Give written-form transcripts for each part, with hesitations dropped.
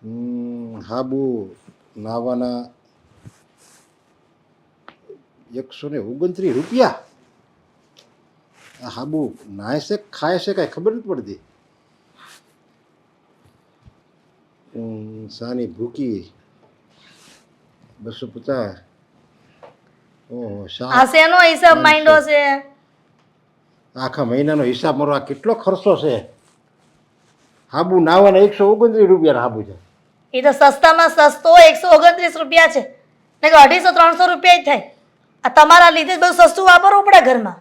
હાબુ નાવાના 129 રૂપિયા. આ હાબુ નાય છે ખાય છે કાંઈ ખબર નથી પડતી. સાની ભૂકી 250. ઓહો આ શેનો હિસાબ માંડ્યો છે? આખા મહિનાનો હિસાબ મારો આ કેટલો ખર્ચો છે. હાબુ નાવાના 129 રૂપિયા હાબુ છે. એ તો સસ્તામાં સસ્તો 129 રૂપિયા છે ને કે 250-300 રૂપિયા જ થાય. આ તમારા લીધે જ બધું સસ્તું વાપરવું પડે ઘરમાં.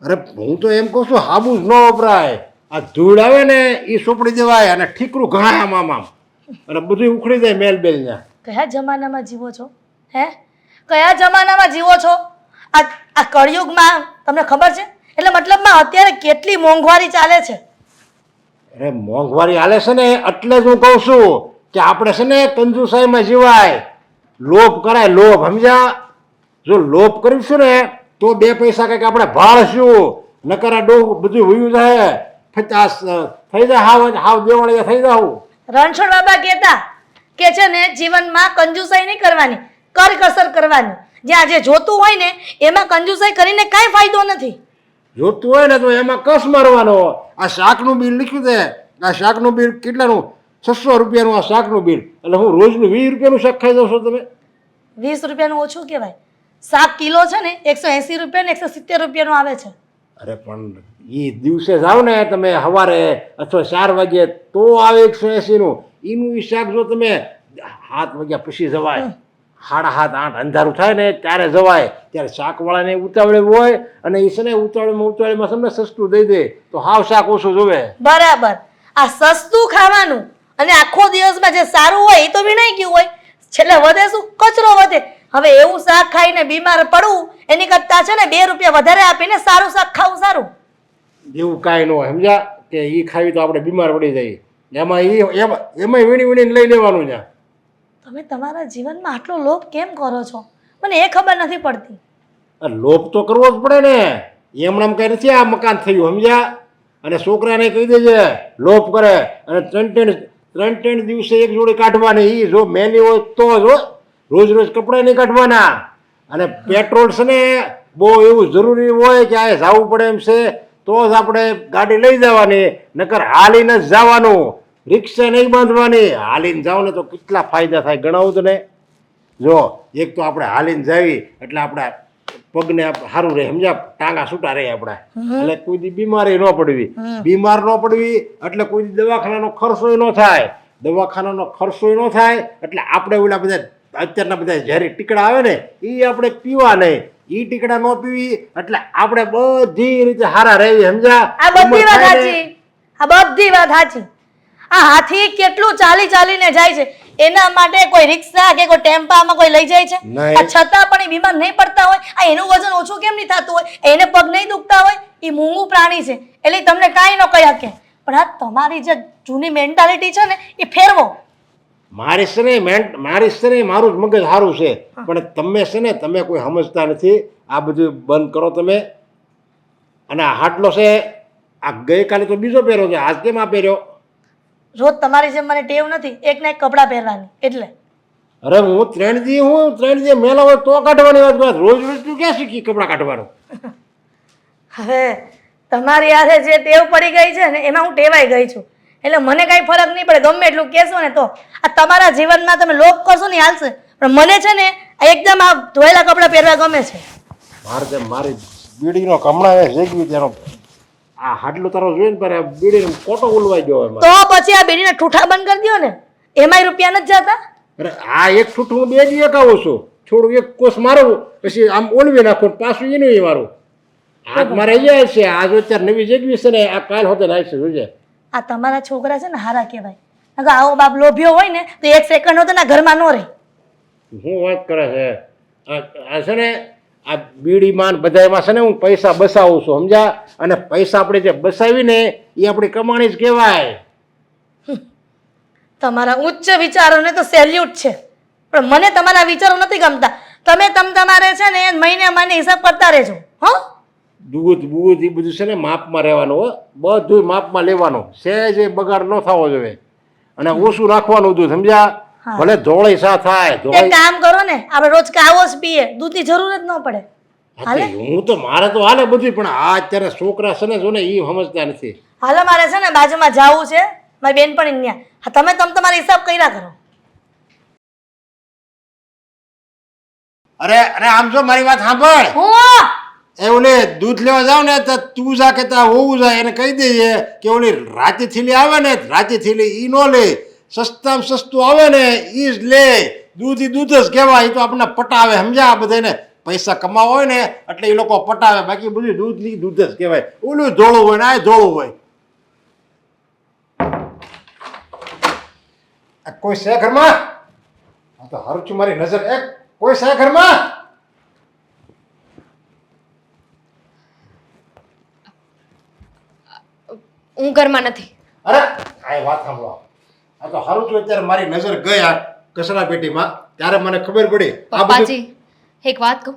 અરે હું તો એમ કહું છું હાબુ જ ન વપરાય. આ ધૂળ આવે ને એ સોપડી દેવાય અને ઠીકરું ઘણા આમ અને બધું ઉખડી જાય મેલ બેલ ત્યાં. કયા જમાનામાં જીવો છો? હે, કયા જમાનામાં જીવો છો? આ કળિયુગમાં તમને ખબર છે? એટલે મતલબમાં અત્યારે કેટલી મોંઘવારી ચાલે છે. અરે મોંઘવારી હાલે છે ને એટલે જ હું કહું છું કે આપણે છે ને કંજુસાઈમાં જીવાય. લોભ કરાય, લોભ સમજ્યા? જો લોભ કરીશું ને તો 2 પૈસા કંઈક આપણે ભાળશું. નકર આ ડોહ બધું વયું જાય, 50 થઈ જાય, હાવ દેવાળીયા થઈ જાવ. રણછોડ બાબા કહેતા કે છે ને જીવનમાં કંજુસાઈ નહીં કરવાની, કરકસર કરવાની. જ્યાં જે જોતું હોય ને એમાં કંજુસાઈ કરીને કાંઈ ફાયદો નથી. જોતું હોય ને તો એમાં કસ મારવાનો. આ શાકનું બિલ લખ્યું છે, આ શાકનું બિલ કેટલાનું? 600 રૂપિયાનું આ શાકનું બિલ. એટલે હું રોજનું 20 રૂપિયાનું શાક ખાઈ દઉં છો તમે? 20 રૂપિયાનું ઓછું કહેવાય. શાક કિલો છે ને 180 રૂપિયા ને 170 રૂપિયાનું આવે છે. અરે પણ એ દિવસે જાઓ ને તમે સવારે અથવા 4 વાગ્યે તો આવે 180નું. એનું એ શાક જો તમે 7 વાગ્યા પછી જવાય, 7:30 8 અંધારું થાય ને ત્યારે જવાય, ત્યારે શાકવાળાને ઉતાવળે હોય અને એ છે ને ઉતાવળીમાં તમને સસ્તું દઈ દે તો હાવ શાક ઓછું જોવે. બરાબર. આ સસ્તું ખાવાનું અને આખો દિવસમાં જે સારું હોય એ તો વિનાઈ ગયું હોય, છેલ્લે વધે શું? કચરો વધે. હવે એવું શાક ખાઈને બીમાર પડવું એની કરતાં છે ને 2 રૂપિયા વધારે આપીને સારું શાક ખાવું સારું. એવું કાંઈ ન હોય સમજ્યા કે એ ખાવી તો આપણે બીમાર પડી જઈએ. એમાં વીણીને લઈ લેવાનું છે. તમે તમારા જીવનમાં આટલો લોભ કેમ કરો છો? મને એ ખબર નથી પડતી. લોભ તો કરવો જ પડે ને. એમણામ કઈ નથી આ મકાન થયું સમજ્યા. અને છોકરાને કહી દેજે લોભ કરે અને ત્રણ દિવસે એક જોડી કાઢવાની. એ જો મેલી હોય તો જ રોજ કપડાં નહીં કાઢવાના. અને પેટ્રોલ છે ને બહુ એવું જરૂરી હોય કે આ જવું પડે એમ છે તો જ આપણે ગાડી લઈ જવાની, નકર હાલીને જ જવાનું. રિક્ષા નહીં બાંધવાની. હાલીને જાવ ને તો કેટલા ફાયદા થાય ગણાવું તો ને. જો એક તો આપણે હાલીને જાવી એટલે આપણા પગને સારું રહે સમજ્યા, ટાંગા છૂટા રહે આપણા. એટલે કોઈ દી બીમારી ન પડવી. બીમાર ન પડવી એટલે કોઈ દી દવાખાનાનો ખર્ચો ન થાય. દવાખાનાનો ખર્ચો ન થાય એટલે આપણે ઓલા બધા અત્યારના બધા ઝેરી ટીકડા આવે ને એ આપણે પીવા નહીં. એ ટીકડા ન પીવી એટલે આપણે બધી રીતે સારા રહેવી સમજ્યા. આ બધી વાત સાચી. આ બધી વાત સાચી. આ હાથી કેટલું ચાલીને જાય છે, એના માટે કોઈ રિક્ષા કે કોઈ ટેમ્પામાં કોઈ લઈ જાય છે? આ છતાં પણ એ બીમાર નહીં પડતા હોય. આ એનું વજન ઓછું કેમ નહીં થતું હોય? એને પગ નહીં દુખતા હોય? એ મૂંગું પ્રાણી છે એટલે તમને કાંઈ ન કહી શકે. પણ આ તમારી જે જૂની મેન્ટાલિટી છે ને એ ફેરવો. મારું જ મગજ સારું છે પણ તમે છે ને તમે કોઈ સમજતા નથી. આ બધું બંધ કરો તમે. અને આ હાટલો છે આ ગઈકાલે તો બીજો પહેર્યો છે, આજ કેમ આ પહેર્યો? રોજ તમારી જેમ મને ટેવ નથી એક ના એક કપડાં પહેરવાની એટલે. અરે હું 3 દી મેલા હોય તો કાઢવાની વાત. રોજ તું ક્યાં શીખી કપડાં કાઢવાનું? હવે તમારી હાથે જે ટેવ પડી ગઈ છે ને એમાં હું ટેવાઈ ગઈ છું એટલે મને કાંઈ ફરક નહીં પડે. ગમે એટલું કહેશો ને તો આ તમારા જીવનમાં તમે લોભ કરશો ને હાલશે, પણ મને છે ને એકદમ આ ધોયેલા કપડાં પહેરવા ગમે છે. મારી બીડીનો કમળા જેગવી તેનો આ હાડલું તારો જોઈને પર બીડીનો કોટો ઉલવાઈ ગયો. તો પછી આ બીડીના ઠૂઠા બંધ કરી દો ને, એમાંય રૂપિયા નથી જતા. અરે આ એક ઠૂઠું હું 2 દી એકાવું છું. થોડું એક કોસ મારું પછી આમ ઓલવી નાખું પાછું એનું મારું. હાથ મારે અહીંયા છે. આ જો અત્યારે નવી જેગવી છે ને આ કાલ હોતે નાખશે જોજે. આ તમારા છોકરા છે ને હારા કહેવાય. આવો બાપ લોભ્યો હોય ને તો 1 સેકન્ડ હોતે ના ઘરમાં ન રહે. શું વાત કરે છે? આ છે ને આ બીડીમાં બધામાં છે ને હું પૈસા બસાવું છું સમજ્યા. અને પૈસા આપણે જે બસાવીને એ આપણી કમાણી જ કહેવાય. તમારા ઉચ્ચ વિચારોને તો સેલ્યુટ છે, પણ મને તમારા વિચારો નથી ગમતા. તમે તમારે છે ને મહિને હિસાબ કરતા રહેજો. દૂધ એ બધું છે ને માપમાં રહેવાનું હો. બધું માપમાં લેવાનું. સહેજ બગાડ ન થવો જોઈએ. અને ઓછું રાખવાનું દૂધ સમજ્યા હા. ભલે ધોળી સા થાય એક ધોળી કામ કરો ને આપણે રોજ કાવો જ પીએ દૂધની જરૂર જ ન પડે હાલે હું તો મારે તો હાલે બધું પણ આ અત્યારે છોકરા છે ને જો ને એ સમજતા નથી હાલો મારે છે ને બાજુમાં જાવું છે મારી બેનપણી ત્યાં હા તમે તમારા હિસાબ કર્યા કરો અરે અરે આમ જો મારી વાત સાંભળ હું એ ઓલે દૂધ લેવા જાવ ને તો તું જા કે તા હોવું જાય એને કહી દઈએ કે ઓલી રાતી થેલી આવે ને રાતી થેલી ઈ નો લે સસ્તામાં સસ્તું આવે ને ઈ જ લે દૂધ ઈ દૂધ જ કહેવાય ઈ તો આપણને પટાવે સમજ્યા બધાને પૈસા કમાવા હોય ને એટલે એ લોકો પટાવે બાકી બધું દૂધ ની દૂધ જ કહેવાય ઓલું ધોળું હોય ને આ ધોળું હોય આ કોઈ છે ઘરમાં આ તો હારું છું મારી નજર એક કોઈ છે ઘરમાં હું ઘરમાં નથી. અરે આ વાત સાંભળો આ તો હારું છું અત્યારે મારી નજર ગઈ આ કચરા પેટીમાં ત્યારે મને ખબર પડી આ બધું પપ્પાજી એક વાત કહું,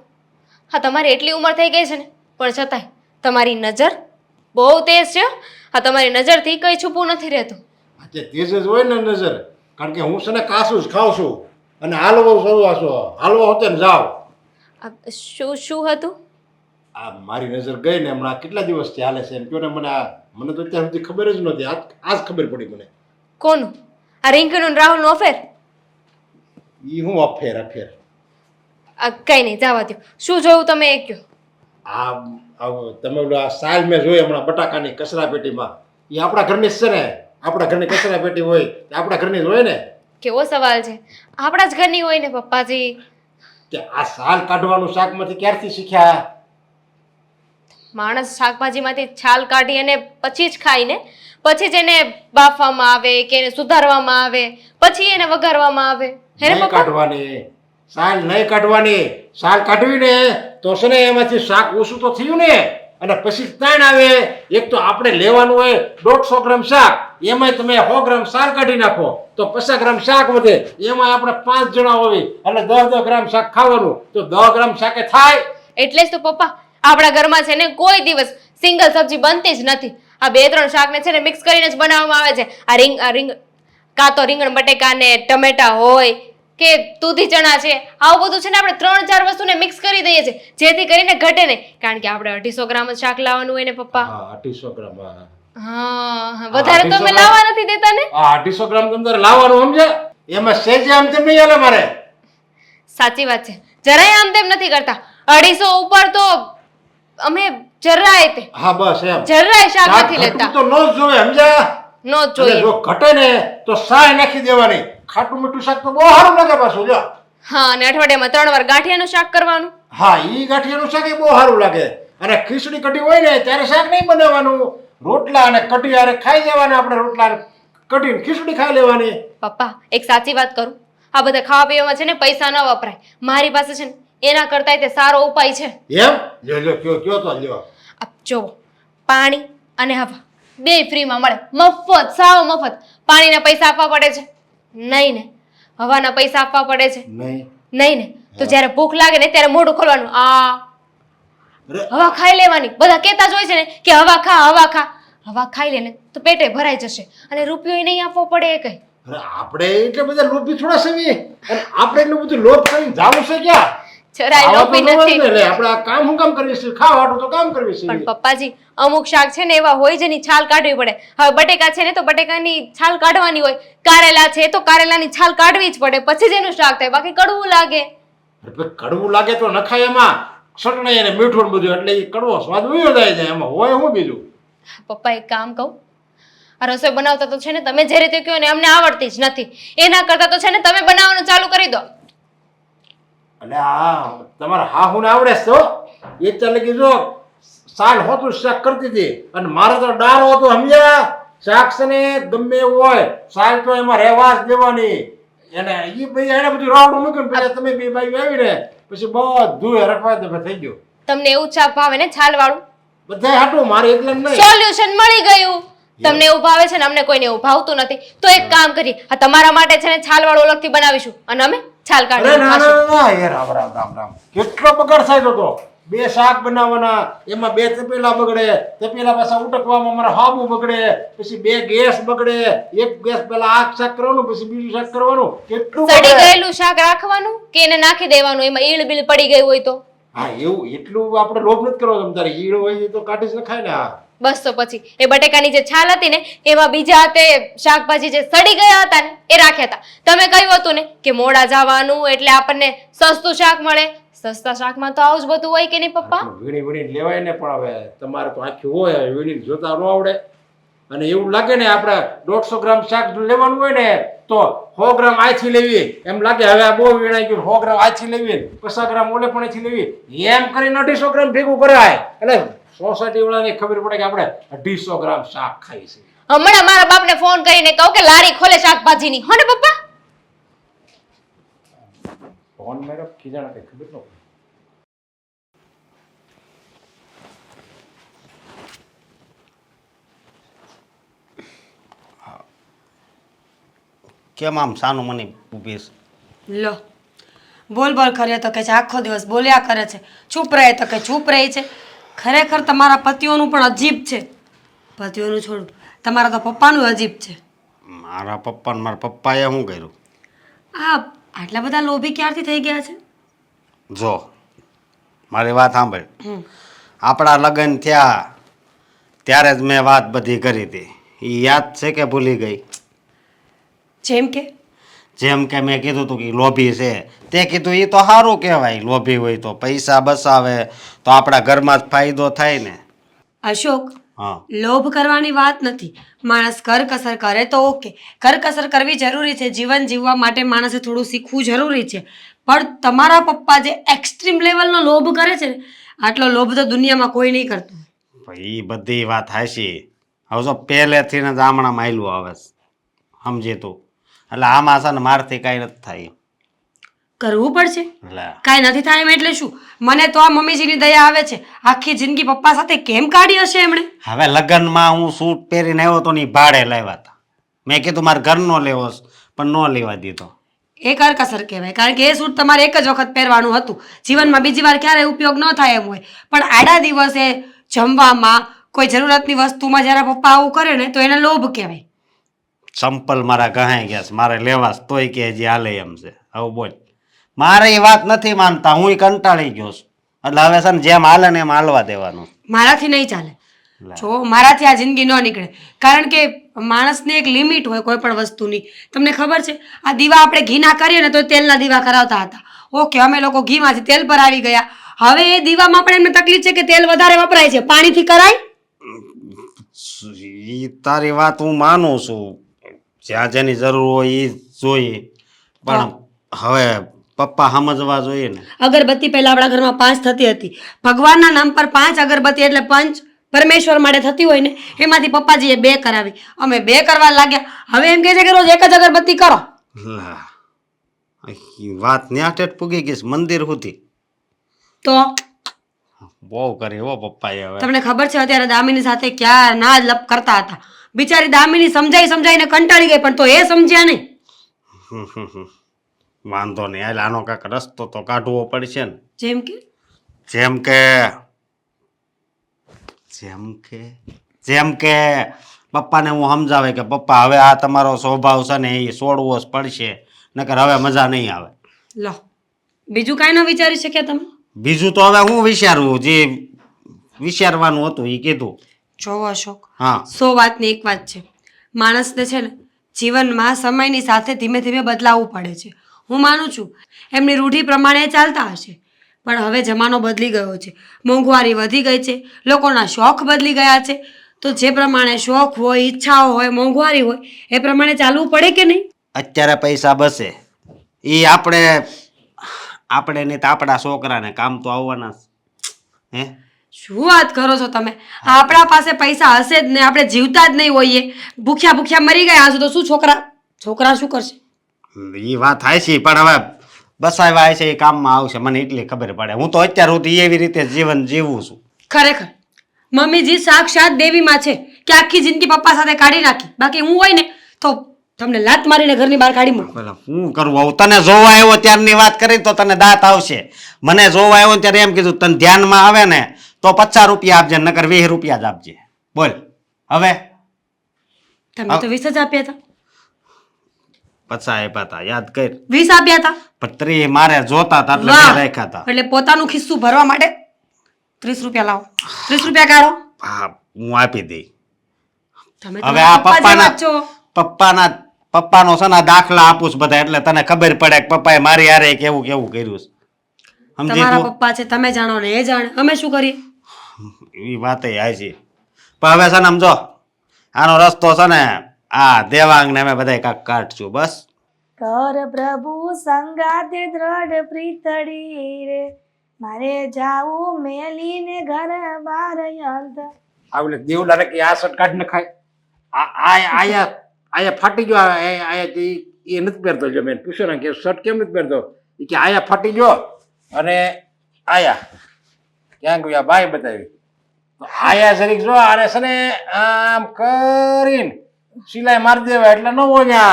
હા તમારી એટલી ઉંમર થઈ ગઈ છે ને પણ છતાંય તમારી નજર બહુ તેજ છે. હા તમારી નજરથી કંઈ છૂપું નથી રહેતું. તે તેજ જ હોય ને નજર કારણ કે હું છે ને કાસું જ ખાઉં છું અને હાલવો સવા છો હાલવો હોતે ને જાવ શું હતું? આ મારી નજર ગઈ ને હમણાં કેટલા દિવસથી હાલે છે એમ કહો ને મને તો અત્યાર સુધી ખબર જ નહોતી આજ ખબર પડી મને કોનું? આ રિંકીનું ને રાહુલનું અફેર? ઈ હું અફેર અફેર કંઈ નહીં, જવા દો. શું જોયું તમે એ કહો. તમે ઓલું આ સાલ મેં જોઈ હમણાં બટાકાની કચરા પેટીમાં એ આપણા ઘરની જ છે ને આપણા ઘરની કચરા પેટી હોય તે આપણા ઘરની જ હોય ને કેવો સવાલ છે? આપણા જ ઘરની હોય ને પપ્પાજી. કે આ સાલ કાઢવાનું શાકમાંથી ક્યારથી શીખ્યા માણસ શાકભાજીમાંથી છાલ કાઢી અને પછી જ ખાય ને, પછી જ એને બાફવામાં આવે કે એને સુધારવામાં આવે, પછી એને વઘારવામાં આવે. હે ને નહીં પપ્પા? કાઢવાની સાલ નહીં કાઢવાની સાલ કાઢવી ને તો છે ને એમાંથી શાક ઓછું તો થયું ને અને પછી તાણ આવે એક તો આપણે લેવાનું હોય 150 ગ્રામ શાક એમાંય તમે 100 ગ્રામ સાલ કાઢી નાખો તો 50 ગ્રામ શાક વધે એમાં આપણે 5 જણા હોવી એટલે 10 ગ્રામ શાક ખાવાનું તો 10 ગ્રામ શાકે થાય એટલે જ તો પપ્પા આપણા ઘરમાં છે ને કોઈ દિવસ સિંગલ સબ્જી બનતી જ નથી. આ 2-3 શાકને છે ને મિક્સ કરીને જ બનાવવામાં આવે છે. આ રીંગ કાં તો રીંગણ બટેકા ને ટમેટા હોય કે દૂધી ચણા છે, આવું બધું છે ને આપણે 3-4 વસ્તુને મિક્સ કરી દઈએ છીએ જેથી કરીને ઘટે નહીં. કારણ કે આપણે 250 ગ્રામ જ શાક લાવવાનું હોય ને પપ્પા. હા 250 ગ્રામ હા હા વધારે તો અમે લાવવા નથી દેતા ને. હા 250 ગ્રામ તમારે લાવવાનું સમજે એમાં સેજે આમ તેમ નહીં હાલે મારે સાચી વાત છે, જરાય આમ તેમ નથી કરતા. 250 ઉપર તો અમે જરાય તે હા બસ એમ જરાય શાક શાક નથી ઘટવું લેતા. તો નો જ જોવે સમજ્યા નો જ અને જોઈએ. જો ઘટે ને તો સાય નાખી દેવાની ખાટું મીઠું શાક તો બહુ સારું લાગે પાછું જો હા અને અઠવાડિયામાં 3 વાર ગાંઠિયાનું શાક કરવાનું. હા ઈ ગાંઠિયાનું શાક એ બહુ સારું લાગે અને ખીચડી કઢી હોય ને ત્યારે શાક નહીં બનાવવાનું રોટલા અને કઢી હારે ખાઈ જવાના આપણે રોટલા અને કઢી ને ખીચડી ખાઈ લેવાની પપ્પા એક સાચી વાત કરું, આ બધા ખાવા પીવામાં છે ને પૈસા ન વપરાય. મારી પાસે છે ને એના કરતાંય તે સારો ઉપાય છે. એમ લ્યો કયો તો લ્યો આ જુઓ, પાણી અને હવા બે ફ્રીમાં મળે, મફત, સાવ મફત. પાણીના પૈસા આપવા પડે છે નહીં ને, હવાના પૈસા આપવા પડે છે નહીં નહીં ને. તો જ્યારે ભૂખ લાગે ને ત્યારે મોઢું ખોલવાનું, અરે હવા ખાઈ લેવાની. બધા કહેતા જ હોય છે ને કે હવા ખા હવા ખા. હવા ખાઈ લે ને તો પેટે ભરાઈ જશે અને રૂપિયો નહીં આપવો પડે એ કઈ. અરે આપણે એટલે બધા લોભી થોડા સવી અને આપણે એટલું બધું લોભ કરીને જાવું છે ક્યાં જરાય લોભી નથી. એટલે આપણે આ કામ હું કામ કરવી છે ખાવા હાટું તો કામ કરવી છે પણ પપ્પાજી અમુક શાક છે ને એવા હોય જેની છાલ કાઢવી પડે. હવે બટેકા છે ને તો બટેકાની છાલ કાઢવાની હોય, કારેલા છે તો કારેલાની છાલ કાઢવી જ પડે પછી જ એનું શાક થાય, બાકી કડવું લાગે. અરે કડવું લાગે તો નખાય એમાં ચટણી અને મીઠું ને બધું એટલે એ કડવો સ્વાદ ઉયો જાય એમાં હોય હું બીજું પપ્પા એક કામ કહું, આ રસોઈ બનાવતા તો છે ને તમે જે રીતે કહો ને અમને આવડતી જ નથી. એના કરતા તો છે ને તમે બનાવવાનું ચાલુ કરી દો. એટલે આ તમારા હાહુને આવડે છે તો એ ચાલે કે જો સાલ હોતું શાક કરતી હતી અને મારે તો ડારો હતો સમજ્યા શાક છે ને ગમે એવું હોય સાલ તો એમાં રહેવા જ દેવાની એને એ ભાઈ એને બધું રાવડું મૂક્યું ને પેલા તમે બે બાઈ આવીને પછી બધું રખવા દે થઈ ગયું. તમને એવું શાક ભાવે ને છાલ વાળું? બધા હાટું મારે એટલે નહીં સોલ્યુશન મળી ગયું. તમને એવું ભાવે છે ને અમને કોઈને એવું ભાવતું નથી તો એક કામ કરીએ, આ તમારા માટે છે ને છાલ વાળું અલગથી બનાવીશું અને અમે છાલ અરે કાઢીને ના ખાશું. ના ના યાર રામ રામ રામ રામ કેટલો બગાડ થાય તો 2 શાક બનાવવાના, એમાં 2 તપેલા બગડે, તપેલા પાછા ઉટકવામાં મારા હાબુ બગડે, પછી 2 ગેસ બગડે, એક ગેસ પેલા આગ શાક કરવાનું, પછી બીજું શાક કરવાનું, કેટલું સડી બગડે. ગયેલું શાક રાખવાનું કે એને નાખી દેવાનું, એમાં ઈળ બીળ પડી ગઈ હોય તો? હા એવું એટલું આપણે લોભ નથી કરવો. તમ તારે ઈળ હોય તો કાઢી જ નખાય ને. હા બસ તો પછી એ બટેકાની જે છાલ હતી ને એમાં બીજા હાથે શાકભાજી જે સડી ગયા હતા ને એ રાખ્યા હતા. તમે કહ્યું હતું ને કે મોડા જવાનું એટલે આપણને સસ્તું શાક મળે. સસ્તા શાકમાં તો આવું જ બધું હોય કે નહીં પપ્પા? વીણી વીણી લેવાય ને, પણ હવે તમારે તો આખી હોય, હવે વીણી જોતા ન આવડે. અને એવું લાગે ને આપણે 150 ગ્રામ શાક લેવાનું હોય ને તો 100 ગ્રામ આથી લેવી એમ લાગે. હવે આ બહુ વીણાઈ ગયું, 100 ગ્રામ આથી લેવી, 50 ગ્રામ ઓલે પણ આથી લેવી, એમ કરીને 250 ગ્રામ ભેગું કરાય. એટલે સોસાયટી વાળાને ખબર પડે કે આપણે 250 ગ્રામ શાક ખાઈ છે. હમણાં મારા બાપને ફોન કરીને કહું કે લારી ખોલે શાકભાજીની, હો ને પપ્પા? ફોન મેરો ખીજાણા કઈ ખબર ન પડે. કેમ આમ સાનું મને ઊભી છે? લો બોલ બોલ કરે તો કે છે આખો દિવસ બોલ્યા કરે છે, ચૂપ રહે તો કે ચૂપ રહે છે. ખરેખર તમારા પતિઓનું પણ અજીબ છે. પતિઓનું છોડું, તમારા તો પપ્પાનું અજીબ છે. મારા પપ્પાને મારા પપ્પાએ શું કર્યું? આ આટલા બધા લોભી ક્યારથી થઈ ગયા છે? જો મારી વાત સાંભળ. આપણા લગ્ન થયા ત્યારે જ મેં વાત બધી કરી હતી. એ યાદ છે કે ભૂલી ગઈ? જેમ કે જેમ કે મેં કીધું હતું કે ઈ લોભી છે. તે કીધું એ તો સારું કહેવાય, લોભી હોય તો પૈસા બસાવે તો આપણા ઘરમાં જ ફાયદો થાય ને. અશોક, હા લોભ કરવાની વાત નથી. માણસ કરકસર કરે તો ઓકે, કરકસર કરવી જરૂરી છે. જીવન જીવવા માટે માણસે થોડું શીખવું જરૂરી છે. પણ તમારા પપ્પા જે એક્સ્ટ્રીમ લેવલનો લોભ કરે છે ને, આટલો લોભ તો દુનિયામાં કોઈ નહીં કરતું. એ બધી વાત હાશી. હવે જો પહેલેથી જ આમણાં માયલું આવે છે, સમજી તું. એટલે આમાં છે ને મારથી કાંઈ નથી થાય. કરવું પડશે. એટલે કાંઈ નથી થાય એમ એટલે શું? મને તો આ મમ્મીજીની દયા આવે છે. આખી જિંદગી પપ્પા સાથે કેમ કાઢી હશે એમણે? હવે લગ્નમાં હું સૂટ પહેરીને આવ્યો તો ને ઈ ભાડે લાવ્યા હતા. મેં કીધું મારે ઘરનો લેવો છે, પણ ન લેવા દીધો. એ કરકસર કહેવાય, કારણ કે એ સૂટ તમારે એક જ વખત પહેરવાનું હતું. જીવનમાં બીજી વાર ક્યારેય ઉપયોગ ન થાય એમ હોય. પણ આડા દિવસે જમવામાં કોઈ જરૂરતની વસ્તુમાં જ્યારે પપ્પા આવું કરે ને તો એને લોભ કહેવાય. ચંપલ મારા ગહાઈ ગયા છે, મારે લેવા છે, તોય કે હજી હાલે એમ છે. હવે બોલ, મારે એ વાત નથી માનતા, હું કંટાળી ગયો છું. એટલે હવે છે ને જેમ હાલે ને એમ હાલવા દેવાનું. મારાથી નહીં ચાલે. જો મારાથી આ જિંદગી ન નીકળે, કારણ કે માણસની એક લિમિટ હોય કોઈ પણ વસ્તુની. તમને ખબર છે, આ દીવા આપણે ઘીના કરીએ ને તો તેલના દીવા કરાવતા હતા. ઓકે, અમે લોકો ઘીમાંથી તેલ પર આવી ગયા. હવે એ દીવામાં પણ એમને તકલીફ છે કે તેલ વધારે વપરાય છે, પાણીથી કરાય. ઈ તારી વાત હું માનું છું, જ્યાં જેની જરૂર હોય એ જોઈએ, પણ હવે પપ્પા સમજવા જોઈએ ને. અગરબત્તી પહેલા આપણા ઘરમાં 5 થતી હતી. ભગવાનના નામ પર 5 અગરબત્તી એટલે પંચ પરમેશ્વર માટે થતી હોય ને, એમાંથી પપ્પાજીએ 2 કરાવી. અમે 2 કરવા લાગ્યા. હવે એમ કહે છે કે રોજ એક જ અગરબત્તી કરો. લા, ઈ વાત ન્યા ઠેઠ પૂગી ગઈ છે, મંદિર સુધી. તો બહુ કરી હો પપ્પાએ. હવે તમને ખબર છે અત્યારે દામિની સાથે ક્યાં ના લપ કરતા હતા. બિચારી દામિની સમજાઈને કંટાળી ગઈ, પણ તો એ સમજ્યા નહીં. વાંધો નહીં, હાલ આનો કાંઈક રસ્તો તો કાઢવો પડશે ને. જેમ કે જેમ કે જેમ કે જેમ કે પપ્પાને હું સમજાવે કે પપ્પા હવે આ તમારો સ્વભાવ છે ને એ છોડવો જ પડશે, નકર હવે મજા નહીં આવે. લો, બીજું કાંઈ ન વિચારી શક્યા તમે? બીજું તો હવે હું વિચારવું, જે વિચારવાનું હતું એ કીધું. જોવો અશોક, હા 100 વાતની એક વાત છે. માણસને છે ને જીવનમાં સમયની સાથે ધીમે ધીમે બદલાવવું પડે છે. હું માનું છું એમની રૂઢિ પ્રમાણે ચાલતા હશે, પણ હવે જમાનો બદલી ગયો છે. મોંઘવારી વધી ગઈ છે, લોકોના શોખ બદલી ગયા છે. તો જે પ્રમાણે શોખ હોય, ઈચ્છાઓ હોય, મોંઘવારી હોય, એ પ્રમાણે ચાલવું પડે કે નહીં? અત્યારે પૈસા બસે એ આપણે નહીં તો આપણા છોકરાને કામ તો આવવાના જ. હે શું વાત કરો છો તમે? આપણા પાસે પૈસા હશે જ ને, આપણે જીવતા જ નહીં હોઈએ, ભૂખ્યા ભૂખ્યા મરી ગયા હશે તો શું છોકરા શું કરશે? એ વાત થાય છે, પણ હવે બસાવ્યા છે એ કામમાં આવશે, મને એટલી ખબર પડે. હું તો અત્યાર સુધી એવી રીતે જીવન જીવું છું. ખરેખર મમ્મીજી સાક્ષાત દેવીમાં છે કે આખી જિંદગી પપ્પા સાથે કાઢી નાખી. બાકી હું હોય ને તો તમને લાત મારીને ઘરની બહાર કાઢી મૂકો. પેલા હું કરવું આવું? તને જોવા આવ્યો ત્યારની વાત કરી તો તને દાંત આવશે. મને જોવા આવ્યો ને ત્યારે એમ કીધું તને ધ્યાનમાં આવે ને તો 50 રૂપિયા આપજે, નકર 20 રૂપિયા જ આપજે. બોલ હવે. તમે તો 20 જ આપ્યા હતા. 50 આપ્યા હતા, યાદ કર. 20 આપ્યા હતા. પણ 30 મારે જોતા હતા એટલે વાહ. મેં રાખ્યા હતા. એટલે પોતાનું ખિસ્સું ભરવા માટે 30 રૂપિયા લાવો. 30 રૂપિયા કાઢો. હા, હું આપી દઈ. તમે હવે તમારા આ પપ્પા જેવા જ છો. પપ્પાનો છે ને દાખલા આપું છું બધા, એટલે તને ખબર પડે કે પપ્પાએ મારી હારે કેવું કેવું કર્યું છે. સમજી તમારા તું? પપ્પા છે, તમે જાણો ને એ જાણે. અમે શું કરીએ? એ વાત હાચી. પણ હવે છે ને સમજો, આનો રસ્તો છે ને આ દેવાંગ ને અમે બધા કાંક કાઢશું બસ. કર પ્રભુ સંગાતે દ્રઢ પ્રીતડી રે, મારે જાવું મેલીને ઘર બાર અંત. આવલે દેવલાને કે આ શર્ટ કાઢ નખાય. આયા ફાટી ગયો. આયા એ નથી પહેરતો. જો મેં પૂછ્યો ને કે શર્ટ કેમ નથી પહેરતો, એ કે આયા ફાટી ગયો અને આયા ક્યાં ગયું આ બાય બતાવી તો આયા જરીક જો આને છે ને આમ કરીને સિલાઈ મારી દેવાય એટલે ન હોય.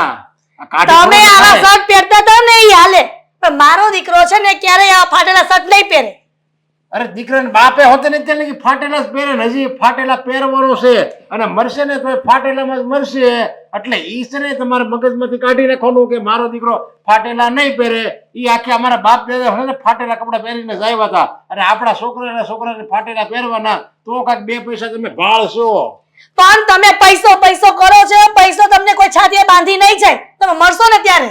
તમે આવા શર્ટ પહેરતા હતા ને એ હાલે, પણ મારો દીકરો છે ને ક્યારેય આ ફાટેલા શર્ટ નહીં પહેરે. અરે દીકરાને બાપે હોતે ને તેને ફાટેલા જ પહેરે ને, હજી ફાટેલા પહેરવાનો છે અને મરશે ને તો ફાટેલામાં જ મરશે. એટલે ઈ છે ને તમારે મગજમાંથી કાઢી નાખવાનું કે મારો દીકરો ફાટેલા નહીં પહેરે. ઈ આખે અમારા બાપ દાદા છે ને ફાટેલા કપડા પહેરીને જ આવ્યા હતા, અને આપણા છોકરાને ફાટેલા પહેરવાના તો કાંઈક 2 પૈસા તમે ભાળશો. પણ તમે પૈસો પૈસો કરો છો, પૈસો તમને કોઈ છાતીએ બાંધી નહીં જાય. તમે મરશો ને ત્યારે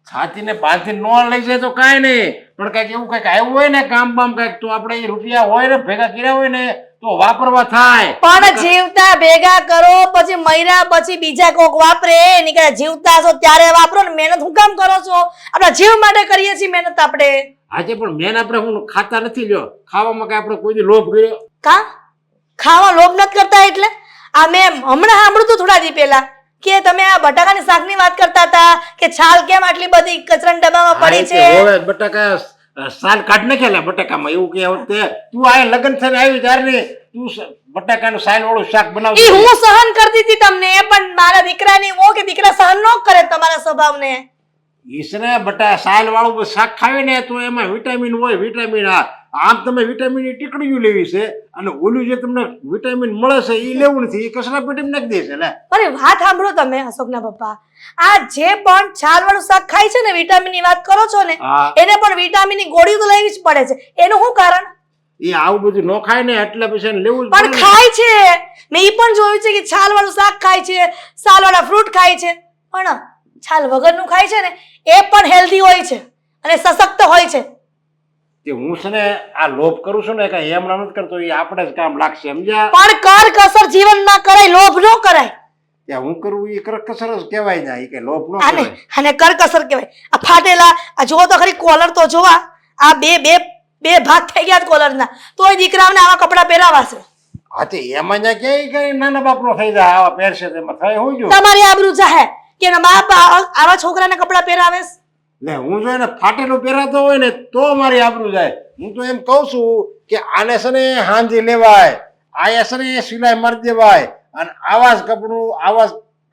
છાતીને બાંધી ન લઈ જાય તો કાંઈ નહીં, પણ કાંઈક એવું કાંઈક આવ્યું હોય ને કામ બામ કાંઈક તો આપણે એ રૂપિયા હોય ને ભેગા કર્યા હોય ને તો વાપરવા થાય. પણ જીવતા ભેગા કરો, પછી મર્યા પછી બીજા કોક વાપરે. એની કરતા જીવતા છો ત્યારે વાપરો ને. મહેનત હું કામ કરો છો? આપણા જીવ માટે કરીએ છીએ મહેનત આપણે. આજે પણ મેન આપણે હું ખાતા નથી. લ્યો ખાવામાં કાંઈ આપણે કોઈ દી લોભ કર્યો? કા ખાવા લોભ નથી કરતા? એટલે આ મેં હમણાં સાંભળ્યું હતું થોડા દી પહેલા કે તમે આ બટાકાની શાકની વાત કરતા હતા કે છાલ કેમ આટલી બધી કચરાના ડબ્બામાં પડી છે. હવે બટાકા સાલ કાઢ નાખેલા બટાકામાં એવું કે તે તું આ લગ્ન થઈને આવી ત્યારે તું બટાકાનું સાલ વાળું શાક બનાવતી. ઈ હું સહન કરતી હતી તમને, પણ મારા દીકરાની ઓ કે દીકરા સહન ન કરે તમારા સ્વભાવને. ઈસને સાલ વાળું શાક ખાવે ને તો એમાં વિટામિન હોય. વિટામિન આમ તમે વિટામિન ની ટીકડીઓ લેવી છે અને ઓલું જે તમને વિટામિન મળે છે એ લેવું નથી, એ કચરા પેટીમાં નાખી દે છે. લે અરે વાત સાંભળો તમે અશોકના પપ્પા, આ જે પણ છાલ વાળું શાક ખાય છે ને, વિટામિન ની વાત કરો છો ને, એને પણ વિટામિન ની ગોળીઓ તો લેવી જ પડે છે. એનું શું કારણ? એ આવું બધું ન ખાય ને એટલે પછી એને લેવું જ પણ ખાય છે. મેં એ પણ જોયું છે કે છાલ વાળું શાક ખાય છે, છાલ વાળા ફ્રૂટ ખાય છે, પણ છાલ વગરનું ખાય છે ને એ પણ હેલ્ધી હોય છે અને સશક્ત હોય છે. કે હું છે ને આ લોભ કરું છું ને કઈ એમ નથી કરતો, એ આપણે જ કામ લાગશે. સમજ્યા? પણ કર કસર જીવનમાં કરાય, લોભ ન કરાય. ત્યાં હું કરું એ કરકસર જ કહેવાય ને, એ કઈ લોભ ન આને કહેવાય. આને કરકસર કહેવાય. આ ફાટેલા આ જુઓ તો ખરી કોલર તો જોવા, આ બે ભાગ થઈ ગયા કોલરના, તોય દીકરાઓને આવા કપડા પહેરાવાશે. હા તે એમાં જ્યાં ક્યાંય કઈ નાના બાપનો થઈ જાય આવા પહેરશે તેમાં થાય હું જો તમારી આબરૂ જાહે કે એના બાપ આવા છોકરાને કપડા પહેરાવે છે. લે હું જો એને ફાટેલું પહેરાતો હોય ને તો મારી આબરૂ જાય. હું તો એમ કહું છું કે આને છે ને હાંજી લેવાય, આયા છે ને સિલાઈ મારી દેવાય, અને આવા જ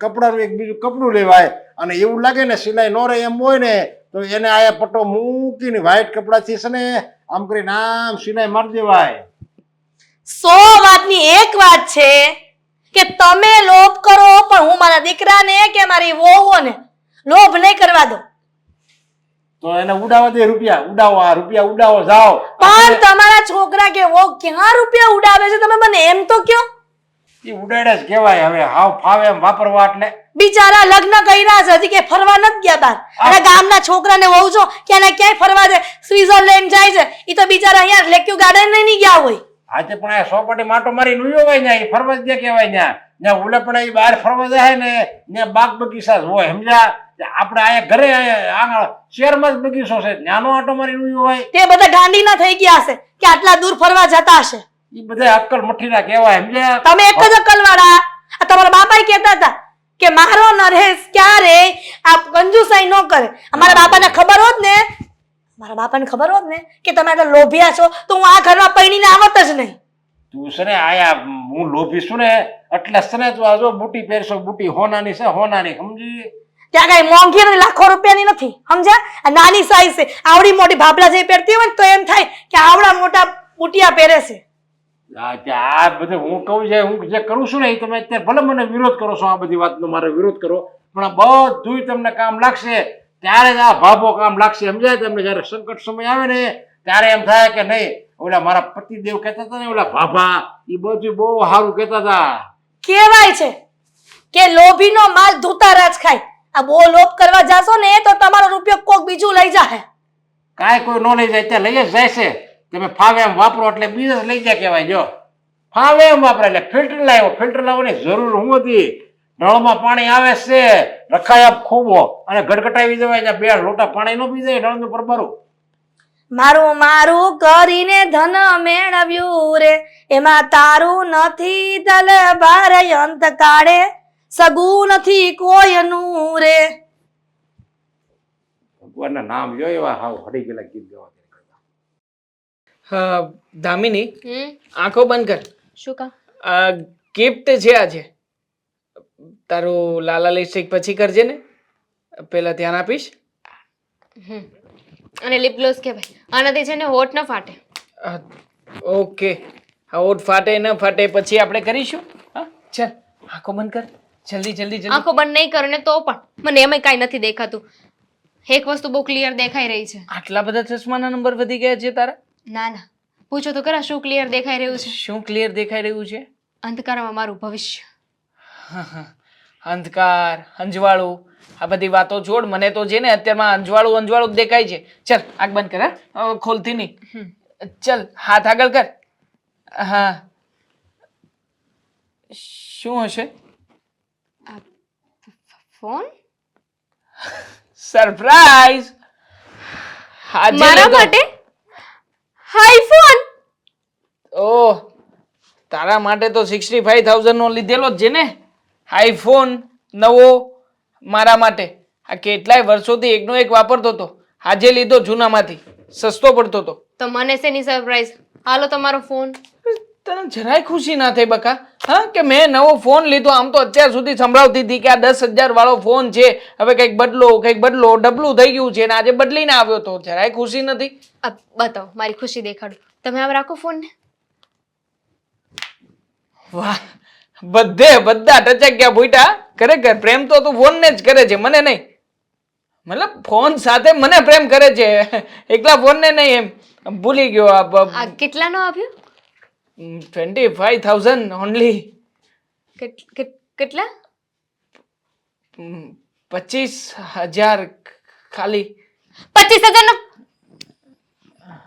કપડાનું એક બીજું કપડું લેવાય, અને એવું લાગે ને સિલાઈ ન રહે એમ હોય ને તો એને આયા પટ્ટો મૂકીને વ્હાઈટ કપડાથી છે ને આમ કરીને આમ સિલાઈ મારી દેવાય. 100 વાતની એક વાત છે કે તમે લોભ કરો, પણ હું મારા દીકરાને કે મારી વહુઓને લોભ નહીં કરવા દો. તો એને ઉડાવવા દે રૂપિયા, ઉડાવો આ રૂપિયા ઉડાવો જાઓ. પણ તમારા છોકરા કે વહુ ક્યાં રૂપિયા ઉડાવે છે તમે મને એમ તો કયો. એ ઉડાડે જ કહેવાય. હવે હાવ ફાવે એમ વાપરવા એટલે બિચારા લગ્ન કર્યા છે, હજી કે ફરવા નથી ગયા બાર. અને ગામના છોકરાને વહુ જો ક્યાંય ક્યાંય ફરવા જાય, સ્વિટરલેન્ડ જાય છે, એ તો બિચારા અહીંયા લેક્યુ ગાર્ડન નહીં ગયા હોય. આજે પણ આ સોપાટી માટો મારી નુયો હોય ને એ ફરવા જ કહેવાય. ત્યાં ઓલે પણ એ બહાર ફરવા જાય ને ત્યાં બાગ બગીચા જ હોય. સમજ્યા? આપણે અહીંયા ઘરે આગળ શહેરમાં જ બગીચો છે, ત્યાંનો આટો મારી નુયો હોય. તે બધા ગાંડીના થઈ ગયા હશે કે આટલા દૂર ફરવા જતા હશે. એ બધા અક્કલ મઠીના કહેવાય. સમજ્યા? તમે એક જ અક્કલ વાળા. આ તમારા બાપા કહેતા હતા કે મારો નરેશ ક્યારે આ કંજુસાઈ ન કરે. અમારા બાપાને ખબર હોત ને, મારા બાપાને ખબર હોત ને કે તમે આટલા લોભિયા છો તો હું આ ઘરમાં પૈણીને આવત જ નહીં. તું છે ને આયા હું લોભી છું ને એટલે સને તું આ જો બુટી પહેરશો, બુટી હોનાની છે, હોનાની, સમજી? ત્યાં કઈ મોંઘી નથી, લાખો રૂપિયાની નથી, સમજ્યા? આ નાની સાઈઝ છે. આવડી મોટી ભાભલા જે પહેરતી હોય ને તો એમ થાય કે આવડા મોટા બુટિયા પહેરે છે. આ બધું હું કહું છે, હું જે કરું છું ને એ તમે અત્યારે ભલે મને વિરોધ કરો છો, આ બધી વાતનો મારે વિરોધ કરો, પણ આ બધુંય તમને કામ લાગશે ત્યારે જ આ ભાભો કામ લાગશે, સમજાય તમને? જયારે સંકટ સમય આવે ને ત્યારે એમ થાય કે નહીં, ઓલા મારા પતિદેવ કહેતા હતા ને, ઓલા ભાભા, એ બધું બહુ સારું કહેતા હતા. કહેવાય છે કે લોભીનો માલ ધૂતારા જ ખાય. આ બહુ લોભ કરવા જાશો ને તો તમારો રૂપિયો કોક બીજું લઈ જાય. કાંઈ કોઈ ન લઈ જાય, ત્યાં લઈ જ જાય છે. તમે ફાવે એમ વાપરો એટલે બીજા લઈ જાય કહેવાય. જો ફાવે એમ વાપરે એટલે ફિલ્ટર લાવ્યો, ફિલ્ટર લાવવાની જરૂર હું હતી. નળમાં પાણી આવે છે, રખાય ખૂબો અને ગટગટાવી દેવાય, બે લોટા પાણી ન પી જાય નળનું પરબારું. મારું મારું કરીને ધન મેળવ્યું રે, એમાં તારું નથી તલવાર અંત કાળે, સગું નથી કોઈનું રે. ભગવાનના નામ લ્યો એવા હાવ હડી ગયેલા ગીત ગાવા. દામિની, હમ આંખો બંધ કર. શું કામ? ગિફ્ટ છે આજે. તારું લાલા લિપસ્ટિક પછી કરજે ને, પેલા ધ્યાન આપીશ. હમ અને લિપ ગ્લોસ કહેવાય. આનાથી છે ને હોઠ ન ફાટે. ઓકે, હા, ઓટ ફાટે ન ફાટે પછી આપણે કરીશું. હા, ચાલ આંખો બંધ કર, જલ્દી જલ્દી જલ્દી. આંખો બંધ નહીં કરું ને તો પણ મને એમાં કાંઈ નથી દેખાતું. એક વસ્તુ બહુ ક્લિયર દેખાઈ રહી છે. આટલા બધા ચશ્માના નંબર વધી ગયા છે તારા? ના ના, પૂછો તો ખરા શું ક્લિયર દેખાઈ રહ્યું છે? શું ક્લિયર દેખાઈ રહ્યું છે? અંધકારમાં મારું ભવિષ્ય. અંધકાર, અંજવાળું, આ બધી વાતો છોડ. મને તો છે ને અત્યારમાં અંજવાળું અંજવાળું જ દેખાય છે. ચાલ આંખ બંધ કર. હા, ખોલતી નહીં. ચાલ હાથ આગળ કર. હા, શું હશે? ફોન? સરપ્રાઈઝ! મારા માટે આઈફોન? ઓહ, તારા માટે તો 65,000 નો લીધેલો જ છે ને આઈફોન નવો. મારા માટે આ કેટલાય વર્ષોથી એકનો એક વાપરતો હતો, આજે લીધો જૂનામાંથી, સસ્તો પડતો હતો. તો મને શેની સરપ્રાઈઝ? હાલો તમારો ફોન. તને જરાય ખુશી ના થઈ બકા? હા, કે મેં નવો ફોન લીધો. આમ તો અત્યાર સુધી સંભળાવતી હતી કે આ 10,000 વાળો ફોન છે, હવે કંઈક બદલો ડબલું થઈ ગયું છે, ને આજે બદલીને આવ્યો તો જરાય ખુશી નથી. બતાવો, મારી ખુશી દેખાડો. તમે આમ રાખો ફોન ને. વાહ, બધા ટચક્યા ભૂટા. ખરેખર પ્રેમ તો તું ફોન ને જ કરે છે, મને નહીં. મતલબ ફોન સાથે મને પ્રેમ કરે છે, એકલા ફોન ને નહીં. એમ ભૂલી ગયો. આ કેટલાનો આપ્યો? 25,000 ઓનલી. કેટલા? 25,000 ખાલી. 25,000 નો?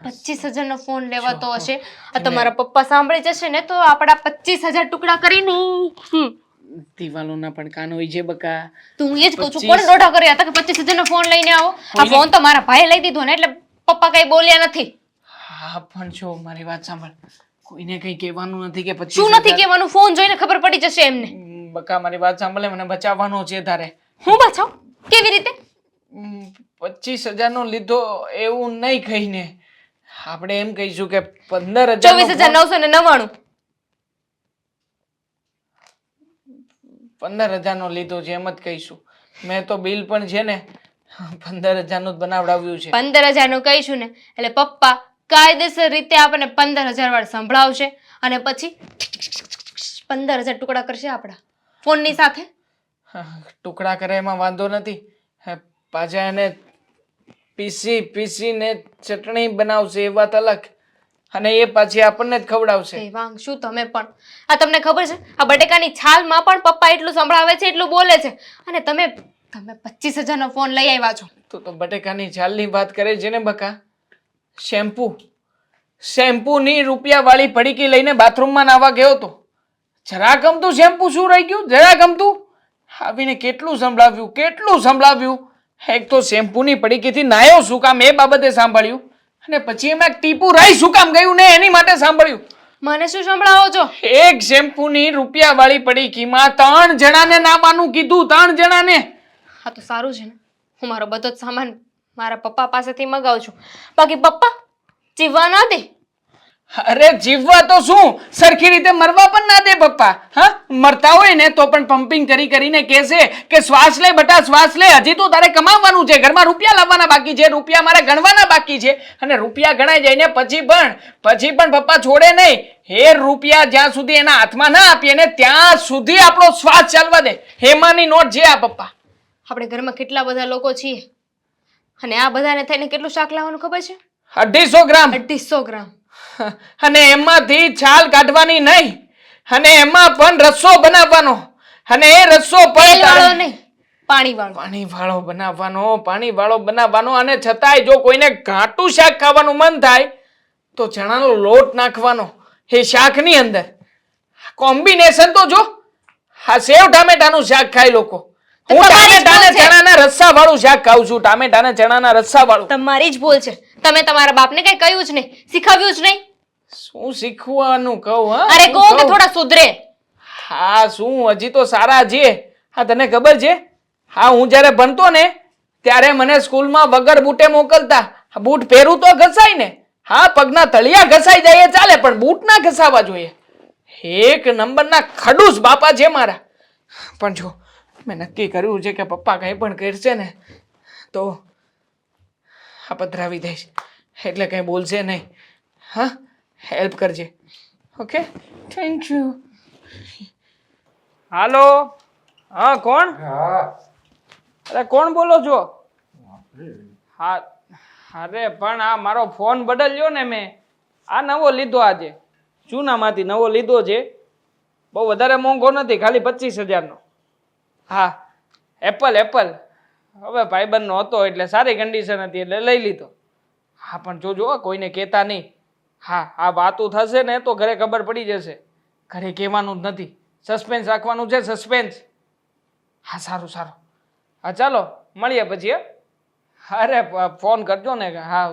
25,000 નો ફોન લેવાતો હશે. આ તમારા પપ્પા સાંભળી જશે ને તો આપડા 25,000 ટુકડા કરીને દિવાલોના પણ કાન હોય છે બકા. તું એ જ કહું છું, કોણ દોઢા કર્યા હતા કે 25,000 નો ફોન લઈને આવો? આ ફોન તો મારા ભાઈએ લઈ દીધો ને એટલે પપ્પા કઈ બોલ્યા નથી. હા, પણ જો મારી વાત સાંભળ, કોઈને કઈ કહેવાનું નથી કે 25,000. શું નથી કહેવાનું? ફોન જોઈને ખબર પડી જશે એમને. બકા મારી વાત સાંભળે, મને બચાવવાનો છે તારે. હું બચાવ? કેવી રીતે? 25,000 નો લીધો એવું નહીં કહીને આપણે એમ કહીશું કે 15,000. 24,999. 15,000 નો લીધો છે એમ જ કહીશું. મેં તો બિલ પણ છે ને 15,000 નું જ બનાવડાવ્યું છે. 15,000 નું કહીશું ને એટલે પપ્પા કાયદેસર રીતે આપણને 15,000 વાર સંભળાવશે અને પછી 15,000 ટુકડા કરશે આપણા ફોનની સાથે. ટુકડા કરે એમાં વાંધો નથી, પાછા એને પીસીને ચટણી બનાવશે એ વાત અલગ, અને એ પાછી આપણને જ ખવડાવશે. દેવાંગ, શું તમે પણ! આ તમને ખબર છે આ બટેકાની છાલમાં પણ પપ્પા એટલું સંભળાવે છે, એટલું બોલે છે, અને તમે 25,000 નો ફોન લઈ આવ્યા છો. તું તો બટેકાની છાલની વાત કરે છે ને બકા. શેમ્પૂની રૂપિયાવાળી પડીકી લઈને બાથરૂમમાં નાવા ગયો હતો. જરા ગમતું શેમ્પુ શું રહી ગયું? જરા ગમતું આવીને કેટલું સંભળાવ્યું. એક તો શેમ્પૂની પડીકીથી નાયો શું કામ એ બાબતે સાંભળ્યું, અને પછી એમાં ટીપું રહી શું કામ ગયું ને એની માટે સાંભળ્યું. મને શું સંભળાવો છો? એક શેમ્પૂની રૂપિયાવાળી પડીકીમાં 3 જણાને નાવાનું કીધું. 3 જણાને. હા તો સારું છે ને, હું મારો બધો જ સામાન મારા પપ્પા પાસેથી મગાવું છું. બાકી પપ્પા જીવવા ના દે. અરે જીવવા તો શું, સરખી રીતે મરવા પણ ના દે પપ્પા. હા, મરતા હોય ને તો પણ પમ્પિંગ કરી કરીને કહેશે કે શ્વાસ લે બટા, શ્વાસ લે, હજી તો તારે કમાવાનું છે, ઘરમાં રૂપિયા લાવવાના બાકી છે, રૂપિયા મારે ગણવાના બાકી છે. અને રૂપિયા ગણાઈ જાય ને પછી પણ પપ્પા છોડે નહીં. એ રૂપિયા જ્યાં સુધી એના હાથમાં ના આપીએ ને ત્યાં સુધી આપણો શ્વાસ ચાલવા દે. હેમાની નોટ છે આ પપ્પા. આપણે ઘરમાં કેટલા બધા લોકો છીએ અને આ બધાને થઈને કેટલું શાક લાવવાનું ખબર છે? 250 ગ્રામ. 250 ગ્રામ. અને એમાંથી છાલ કાઢવાની નહીં, અને એમાં પણ રસ્સો બનાવવાનો, અને એ રસ્સો તેલ વાળો પણ નહીં, પાણી વાળો. પાણી વાળો બનાવવાનો. અને છતાંય જો કોઈને ઘાટું શાક ખાવાનું મન થાય તો ચણાનો લોટ નાખવાનો એ શાકની અંદર. કોમ્બિનેશન તો જો, આ સેવ ટામેટાનું શાક ખાય લોકો. હું તમારી જ ટામેટા ભૂલ ને છે. ચણાના રસ્સા વાળું શાક ખાઉં છું, ટામેટા ને ચણાના રસ્સા વાળું. તમારી જ ભૂલ છે. તમે તમારા બાપને કઈ કહ્યું જ નહીં, શીખવ્યું જ નહીં. શું શીખવાનું કહું? હા, અરે શું કહો કે કહું? થોડા સુધરે. હા, શું હજી તો સારા છીએ. હા, તને ખબર છે, હા, હું જ્યારે ભણતો ને ત્યારે મને સ્કૂલમાં વગર બૂટે મોકલતા. બૂટ પહેરું તો ઘસાય ને, હા, પગના તળિયા ઘસાઈ જાય એ ચાલે, પણ બૂટ ના ઘસાવા જોઈએ. એક નંબરના ખડૂસ બાપા છે મારા. પણ જો મેં નક્કી કર્યું છે કે પપ્પા કંઈ પણ કરશે ને તો આ પધરાવી દઈશ, એટલે કંઈ બોલશે નહીં. હા, હેલ્પ કરજે. Okay, thank you. હાલો, હા, કોણ? અરે કોણ બોલો છો? હા, અરે પણ આ મારો ફોન બદલ્યો ને મેં, આ નવો લીધો આજે, જૂનામાંથી નવો લીધો છે. બહુ વધારે મોંઘો નથી, ખાલી 25,000નો. હા, એપલ. હવે ભાઈબંધનો હતો એટલે સારી કન્ડિશન હતી એટલે લઈ લીધો. હા, પણ જોજો કોઈને કહેતા નહીં. હા, આ વાતું થશે ને તો ઘરે ખબર પડી જશે. ઘરે કહેવાનું જ નથી, સસ્પેન્સ રાખવાનું છે, સસ્પેન્સ. હા, સારું. હા, ચાલો મળીએ પછી. અરે ફોન કરજો ને. હા,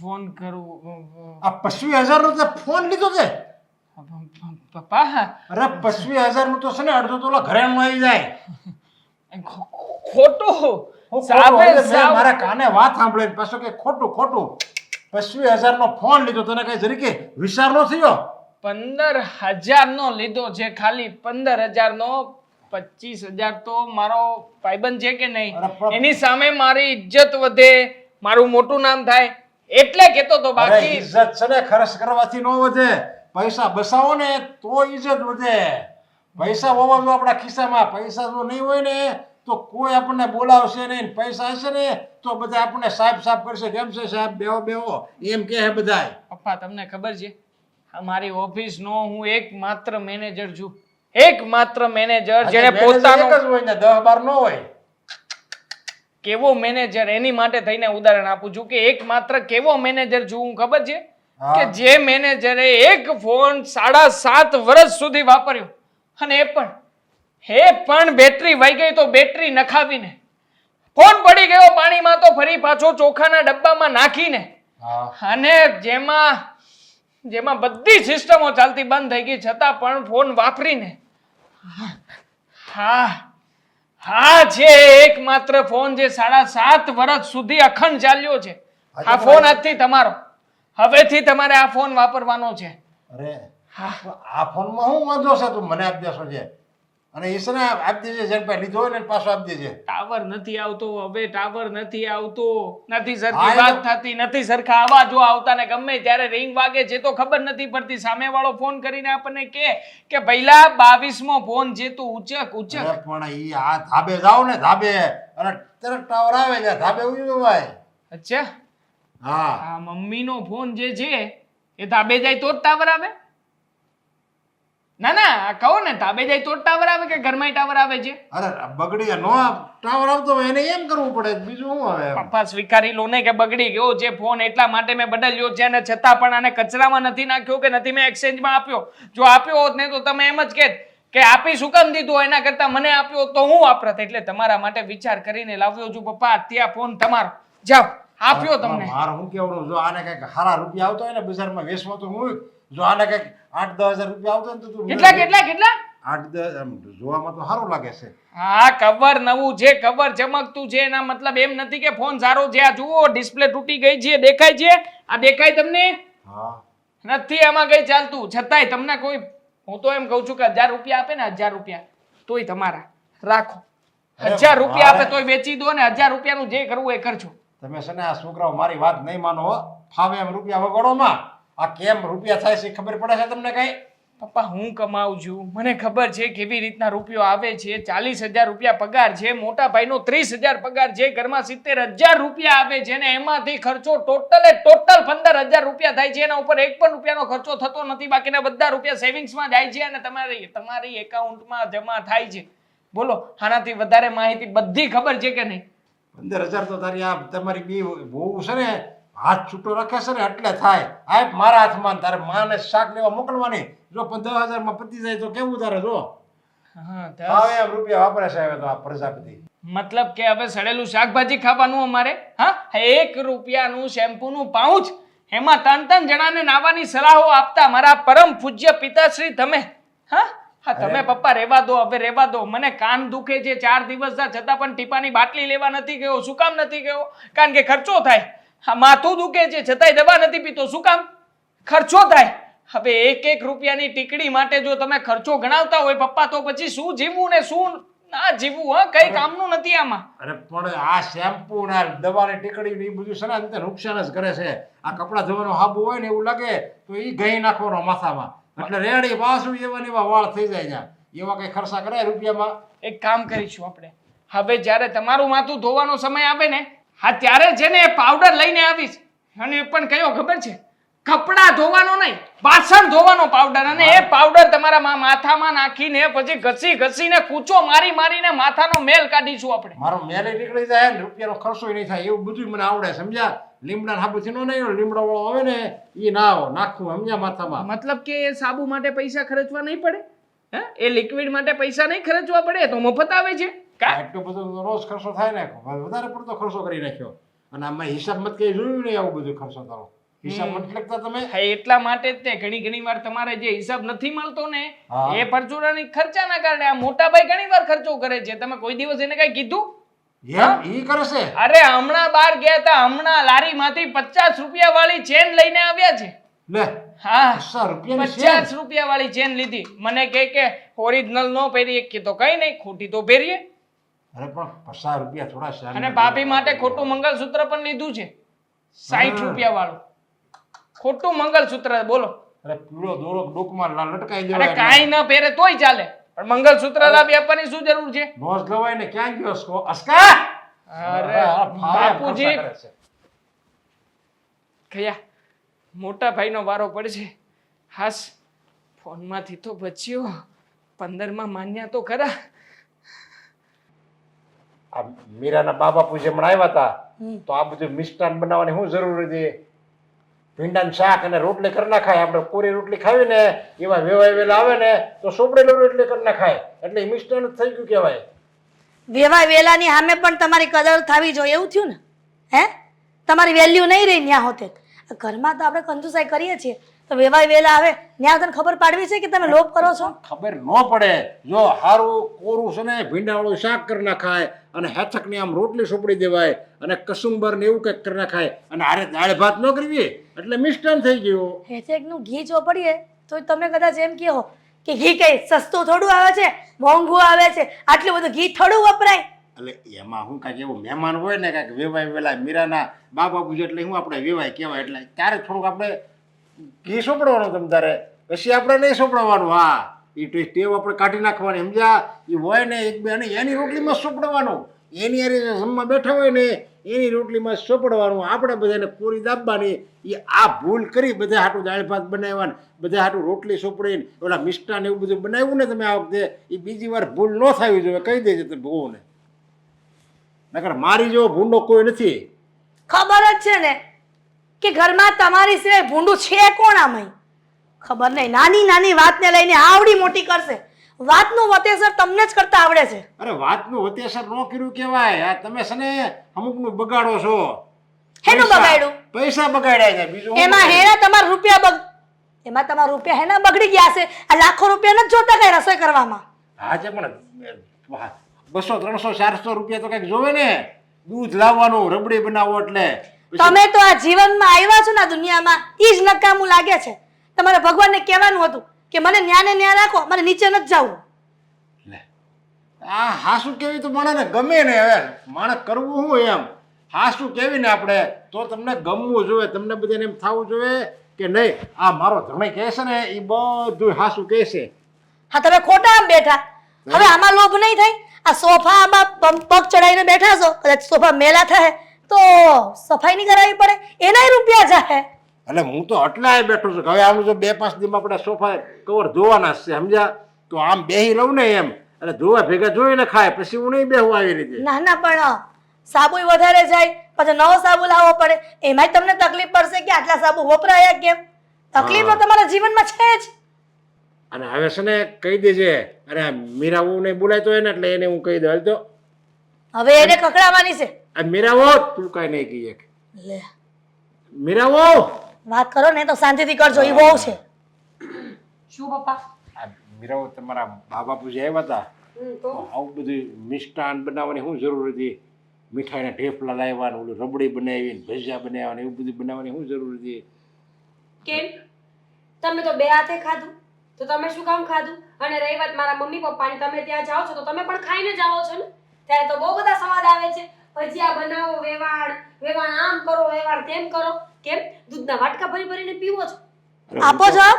ફોન કરું. આ 25,000 નો ફોન લીધો છે? પપ્પા, અરે 25,000 નું તો છે ને અડધો તોલા ઘરે આવી જાય. ખોટું મેં મારા કાને વાત સાંભળે પાછો કે ખોટું 25,000 નો ફોન લીધો, તને કઈ જરીકે વિચાર નો થયો? 15,000 નો લીધો છે, ખાલી 15,000 નો. 25,000 તો મારો ભાઈબંધ છે કે નહીં, એની સામે મારી ઇજ્જત વધે, મારું મોટું નામ થાય એટલે કેતો તો. બાકી ઇજ્જત છે ને ખર્ચ કરવાથી ન વધે, પૈસા બસાવો ને તો ઇજ્જત વધે. પૈસા હોવા જો આપણા ખિસ્સામાં, પૈસા જો નહીં હોય ને તો કોઈ આપણને બોલાવશે નહીં. પૈસા હશે ને તો બધા આપણને સાહેબ કરશે. કેમ છે સાહેબ, બેહો એમ કહે બધા. પપ્પા, તમને ખબર છે મારી ઓફિસનો હું એકમાત્ર મેનેજર છું, એકમાત્ર મેનેજર જેને પોતાનો એક જ હોય ને 10-12 નો હોય. કેવો મેનેજર, એની માટે થઈને ઉદાહરણ આપું છું કે એકમાત્ર કેવો મેનેજર છું હું ખબર છે કે જે મેનેજરે એક ફોન 7.5 વર્ષ સુધી વાપર્યો, અને એ પણ બેટરી વહી ગઈ તો બેટરી નખાવીને, ફોન પડી ગયો પાણીમાં તો ફરી પાછો ચોખાના ડબ્બામાં નાખીને, અને જેમાં બધી સિસ્ટમો ચાલતી બંધ થઈ ગઈ છતાં પણ ફોન વાપરીને. હા, છે એકમાત્ર ફોન જે 7.5 વર્ષ સુધી અખંડ ચાલ્યો છે. આ ફોન આજથી તમારો, હવેથી તમારે આ ફોન વાપરવાનો છે. અરે આ ફોનમાં શું વાંધો છે? તું મને આપી દેશો છે અને ઈસને આપી દેજે, જેને પાસે લીધો હોય ને પાછો આપી દેજે. ટાવર નથી આવતો, હવે ટાવર નથી આવતો, નથી સરખી વાત થતી, નથી સરખા અવાજો આવતા, ને ગમે ત્યારે રિંગ વાગે છે તો ખબર નથી પડતી. સામે વાળો ફોન કરીને આપણને કે પહેલા 22મો ફોન છે, તું ઉચક. અરે પણ ઈ આ ધાબે જાવ ને, ધાબે, અને તરત ટાવર આવે ને ધાબે ઉઈ જવાય. અચ્છા, હા, આ મમ્મીનો ફોન જે છે એ ધાબે જાય તો જ ટાવર આવે? ના, કહો ને, ધાબે જાય તો જ ટાવર આવે કે ઘરમાં ટાવર આવે છે? અરે બગડી નો ટાવર આવતો હોય એને એમ કરવું પડે, બીજું શું આવે? પપ્પા સ્વીકારી લો ને કે બગડી ગયો છે ફોન, એટલા માટે મેં બદલ્યો છે, અને છતાં પણ આને કચરામાં નથી નાખ્યો કે નથી મેં એક્સચેન્જમાં આપ્યો. જો આપ્યો હોત ને તો તમે એમ જ કહેત કે આપી શું કામ દીધું, એના કરતા મને આપ્યો તો હું વાપરત. એટલે તમારા માટે વિચાર કરીને લાવ્યો છું પપ્પા, ત્યાં ફોન તમારો, જાઓ, આપ્યો તમને. મારે શું કેવું, જો આને કઈક સારા રૂપિયા આવતો હોય ને બજારમાં વેચવા તો હું, જો આને કઈક 8-10 હજાર રૂપિયા આવતો હોય ને તો તું કેટલા જોવામાં તો સારું લાગે છે. હા કવર નવું છે, કવર ચમકતું છે, એના મતલબ એમ નથી કે ફોન સારો છે. આ જુઓ ડિસ્પ્લે તૂટી ગઈ છે, દેખાય છે? આ દેખાય તમને? હા નથી આમાં કઈ ચાલતું. છતાંય તમને કોઈ, હું તો એમ કહું છું કે 1000 રૂપિયા આપે ને, 1000 રૂપિયા તોય તમારા રાખો. 1000 રૂપિયા આપે તોય વેચી દો ને 1000 રૂપિયાનું જે કરવું એ કરજો. તમે છે ને આ છોકરાઓ મારી વાત નહીં માનો હો. ફાવે એમ રૂપિયા વગાડોમાં. આ કેમ રૂપિયા થાય છે ખબર પડે છે તમને કઈ? પપ્પા હું કમાઉં છું, મને ખબર છે કેવી રીતના રૂપિયો આવે છે. 40,000 રૂપિયા પગાર છે, મોટા ભાઈનો 30,000 પગાર છે, ઘરમાં 70,000 રૂપિયા આવે છે ને એમાંથી ખર્ચો ટોટલ 15,000 રૂપિયા થાય છે. એના ઉપર એક પણ રૂપિયાનો ખર્ચો થતો નથી. બાકીના બધા રૂપિયા સેવિંગ્સમાં જાય છે અને તમારી એકાઉન્ટમાં જમા થાય છે. બોલો આનાથી વધારે માહિતી બધી ખબર છે કે નહીં? 15,000 તો તારી આ તમારી બી બહુ છે ને હાથ છૂટો રાખે છે ને એટલે થાય. આ મારા હાથમાં તારે માને શાક લેવા મોકલવાની. જો 10,000 માં પતી જાય તો કેવું તારે જો. હા ફાવે એમ રૂપિયા વાપરે છે હવે તો આ પ્રજાપતિ. મતલબ કે હવે સડેલું શાકભાજી ખાવાનું અમારે? હા 1 રૂપિયાનું શેમ્પૂનું પાઉચ, એમાં 3 જણાને નાવાની સલાહો આપતા મારા પરમ પૂજ્ય પિતાશ્રી તમે. હા હા તમે પપ્પા રેવા દો, હવે રેવા દો. મને કાન દુખે છે 4 દિવસ છતાં પણ ટીપાની બાટલી લેવા નથી ગયો. શું કામ નથી ગયો? કારણ કે ખર્ચો થાય. હા માથું દુખે છે છતાંય દવા નથી પીતો. શું કામ? ખર્ચો થાય. હવે 1 રૂપિયાની ટીકડી માટે જો તમે ખર્ચો ગણાવતા હોય પપ્પા, તો પછી શું જીવવું ને શું ના જીવવું? હા કઈ કામનું નથી આમાં. અરે પણ આ શેમ્પુ ને દવાની ટીકડી ને એ બધું છે ને અંતે નુકસાન જ કરે છે. આ કપડા ધોવાનો હાબુ હોય ને એવું લાગે તો એ ગઈ નાખવાનો માથામાં, એટલે રેડી પાછું એવા ને એવા વાળ થઈ જાય ત્યાં. એવા કઈ ખર્ચા કરાય રૂપિયામાં? એક કામ કરીશું આપણે. હવે જ્યારે તમારું માથું ધોવાનો સમય આવે ને, હા ત્યારે છે ને એ પાવડર લઈને આવીશ. અને એ પણ કયો ખબર છે? કપડાં ધોવાનો નહીં, વાસણ ધોવાનો પાવડર. અને એ પાવડર તમારા માથામાં નાખીને પછી ઘસી ઘસીને કૂચો મારી મારીને માથાનો મેલ કાઢીશું આપણે. મારો મેલે નીકળી જાય ને રૂપિયાનો ખર્ચો નહીં થાય એવું બધું મને આવડે. સમજ્યા? લીમડા હાબુથી નો નહીં, લીમડા વાળો આવે ને એ ના નાખવું. સમજ્યા? માથામાં. મતલબ કે એ સાબુ માટે પૈસા ખર્ચવા નહીં પડે? હે એ લિક્વિડ માટે પૈસા નહીં ખર્ચવા પડે? તો મફત આવે છે કા? એટલો બધો રોજ ખર્ચો થાય ને, વધારે પડતો ખર્ચો કરી નાખ્યો. અને આમાં હિસાબ મત કઈ જોયું નહીં આવું બધું ખર્ચો તારો. હિસાબ મત લખતા તમે? હા એટલા માટે જ તે ઘણી વાર તમારે જે હિસાબ નથી મળતો ને એ પરચુરાની ખર્ચાના કારણે આ મોટા ભાઈ ઘણી વાર ખર્ચો કરે છે. તમે કોઈ દિવસ એને કઈ કીધું? ઈ કરે છે? અરે હમણાં બહાર ગયા હતા, હમણાં લારીમાંથી 50 રૂપિયા વાળી ચેન લઈને આવ્યા છે. લે હા 50 રૂપિયાની 50 રૂપિયા વાળી ચેન લીધી. મને કે ઓરિજિનલ નો પહેરીએ કે તો કઈ નહીં, ખોટી તો પહેરીએ. અરે પણ 50 રૂપિયા થોડા છે. અને ભાભી માટે ખોટું મંગળસૂત્ર પણ લીધું છે 60 રૂપિયા વાળું ખોટું મંગળસૂત્ર. બોલો અરે પીળો દોરો ડોકમાં લટકાઈ અરે દેવાય. કાંઈ ન પહેરે તોય ચાલે, પણ મંગળસૂત્ર લાવી આપવાની શું જરૂર છે? નોંધ લવાય ને ક્યાં ગયો છો અસ્કા? અરે બાપુજી કયા મોટા ભાઈનો વારો પડશે. હાસ ફોનમાંથી તો બચ્યો, 15માં માન્યા તો ખરા. આ મીરાના બાબા પૂજે હમણાં આવ્યા હતા તો આ બધું મિષ્ટાન બનાવવાની શું જરૂર હતી? ભીંડાનું શાક અને રોટલી કરી નાખાય. આપણે કોરી રોટલી ખાવી ને એવા વેવાય વેલા આવે ને તો સોપડેલી રોટલી કરી નાખાય, એટલે મિષ્ટાન જ થઈ ગયું કહેવાય. વેવાય વેલાની સામે પણ તમારી કદર થવી જોઈએ એવું થયું ને? હે તમારી વેલ્યુ નહીં રહી ન્યા હોતે. ઘરમાં તો આપણે કંજુસાઈ કરીએ છીએ, તો વેવાય વેલા આવે ન્યા તને ખબર પાડવી છે કે તમે લોભ કરો છો? ખબર ન પડે. જો હારું કોરું છે ને ભીંડાવાળું શાક કરી નાખાય અને હેથકની આમ રોટલી સોપડી દેવાય અને કસુંબર ને એવું કંઈક કરી નાખાય અને હારે દાળ ભાત ન કરવી એટલે મિષ્ટાન થઈ ગયું. હેચેકનું ઘી ચોપડીએ તો તમે કદાચ એમ કહો કે ઘી કઈ સસ્તું થોડું આવે છે, મોંઘું આવે છે, આટલું બધું ઘી થોડું વપરાય. એટલે એમાં હું કાંઈક એવું મહેમાન હોય ને કાંઈક વેવાય વેલા મીરાના બાબા પૂજે એટલે હું આપણે વેવાય કહેવાય, એટલે ત્યારે થોડુંક આપણે ઘી સોપડવાનું તમ તારે, પછી આપણે નહીં સોપડવાનું. હા એ ટેવ આપણે કાઢી નાખવાની. સમજ્યા? એ હોય ને એક બે અને એની રોટલીમાં સોપડવાનું, એની હારે જમવા બેઠા હોય ને એની રોટલીમાં સોપડવાનું. આપણે બધાને પૂરી દાબવાની. એ આ ભૂલ કરી બધા હાટું દાળ ભાત બનાવવાનું, બધા હાટું રોટલી સોપડીને ઓલા મિષ્ટાન એવું બધું બનાવ્યું ને તમે આ વખતે, એ બીજી વાર ભૂલ ન થવી જોઈએ. કહી દેજો તમે બહુને, નકર મારી જેવો ભૂંડો કોઈ નથી. ખબર જ છે ને કે ઘરમાં તમારી સિવાય ભૂંડું છે કોણ આમાં? ખબર નહીં, નાની નાની વાતને લઈને આવડી મોટી કરશે. વાતનું વતેસર તમને જ કરતા આવડે છે. અરે વાતનું વતેસર ન કર્યું કહેવાય. આ તમે છે ને અમુકનું બગાડો છો. હેનું બગાડ્યું? પૈસા બગાડ્યા છે બીજું એમાં હેરા તમારા રૂપિયા એમાં તમારા રૂપિયા હેના બગડી ગયા છે. આ લાખો રૂપિયા નથી જોતા કઈ રસોઈ કરવામાં. હા છે પણ 200 300 400 રૂપિયા તો કંઈક જોવે ને. દૂધ લાવવાનું, રબડી બનાવો એટલે પછી તમે તો આ જીવનમાં આવ્યા છો ને આ દુનિયામાં ઈ જ નકામું લાગે છે. તમારે ભગવાનને કહેવાનું હતું કે મને ન્યા ને ન્યા રાખો, મને નીચે નથી જવું. લે. આ હાસુ કેવી તો માણસને ગમે ને. હવે માણસ કરવું શું એમ હાસુ કેવી ને આપણે તો તમને ગમવું જોઈએ, તમને બધાને એમ થવું જોઈએ કે નહીં આ મારો ધણી કહે છે ને એ બધું હાસુ કહે છે. હા તમે ખોટા આમ બેઠા. હવે આમાં લોભ નહીં થાય. આ સોફામાં પગ ચડાવીને બેઠા છો, કદાચ સોફા મેલા થાય તો સફાઈ નહીં કરાવવી પડે, એનાય રૂપિયા જાય. એટલે હું તો અટલાય બેઠો છું કે હવે આમ જો 2-5 દીમાં આપણે સોફા કવર ધોવાના છે સમજ્યા, તો આમ બેહી રહું ને એમ એટલે ધોવા ભેગા જોઈને ખાય પછી હું નહીં બેહું આવી રીતે. ના ના પણ સાબુય વધારે જાય, પછી નવો સાબુ લાવવો પડે, એમાંય તમને તકલીફ પડશે કે આટલા સાબુ વપરાયા કેમ. તકલીફ તો તમારા જીવનમાં છે જ. અને હવે છે ને કહી દેજે અરે મીરાવું ને બોલાય એને એટલે એને હું કહી દઉં હાલ તો હવે એને કકડાવાની છે. આ મીરાવો તું કઈ નહીં કહીએ લે મીરાવો વાત કરો ને તો શાંતિથી કરજો, ઈ બહુ છે. શું પપ્પા? આ મીરાવો તમારા બા બાપુજી આવ્યા હતા તો આવું બધું મિષ્ટાન બનાવવાની શું જરૂર હતી? મીઠાઈના ઢેફલા લાવવાનું, ઓલું રબડી બનાવી ભજીયા બનાવવાની એવું બધું બનાવવાની શું જરૂર હતી? કેમ? તમે તો બે હાથે ખાધું તો તમે શું કામ ખાધું? અને રહી વાત મારા મમ્મી પપ્પાની, તમે ત્યાં જાઓ છો તો તમે પણ ખાઈને જાઓ છો ને. ત્યારે તો બહુ બધા સ્વાદ આવે છે. ભજીયા બનાવો, વેવાણ આમ કરો, વેવાણ તેમ કરો. કેમ? દૂધના વાટકા ભરી ભરીને પીવો છો? આપો જવાબ.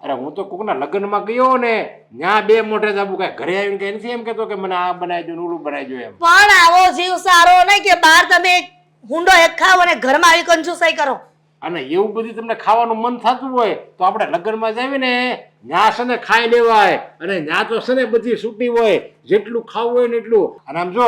અરે હું તો કોકના લગ્નમાં ગયો ને ત્યાં બે મોઢે જાબુ કઈ ઘરે આવીને કઈ નથી એમ કેતો કે મને આ બનાવી દો ઓલું બનાવી દો એમ. પણ આવો જીવ સારો નહીં કે બહાર તમે હુંડો એક ખાવ અને ઘરમાં આવી કંજુસાઈ કરો. અને એવું બધું તમને ખાવાનું મન થતું હોય તો આપણે લગ્નમાં જાવી ને ત્યાં છે ને ખાઈ લેવાય. અને ત્યાં તો છે ને બધી છૂટી હોય, જેટલું ખાવું હોય ને એટલું. અને આમ જો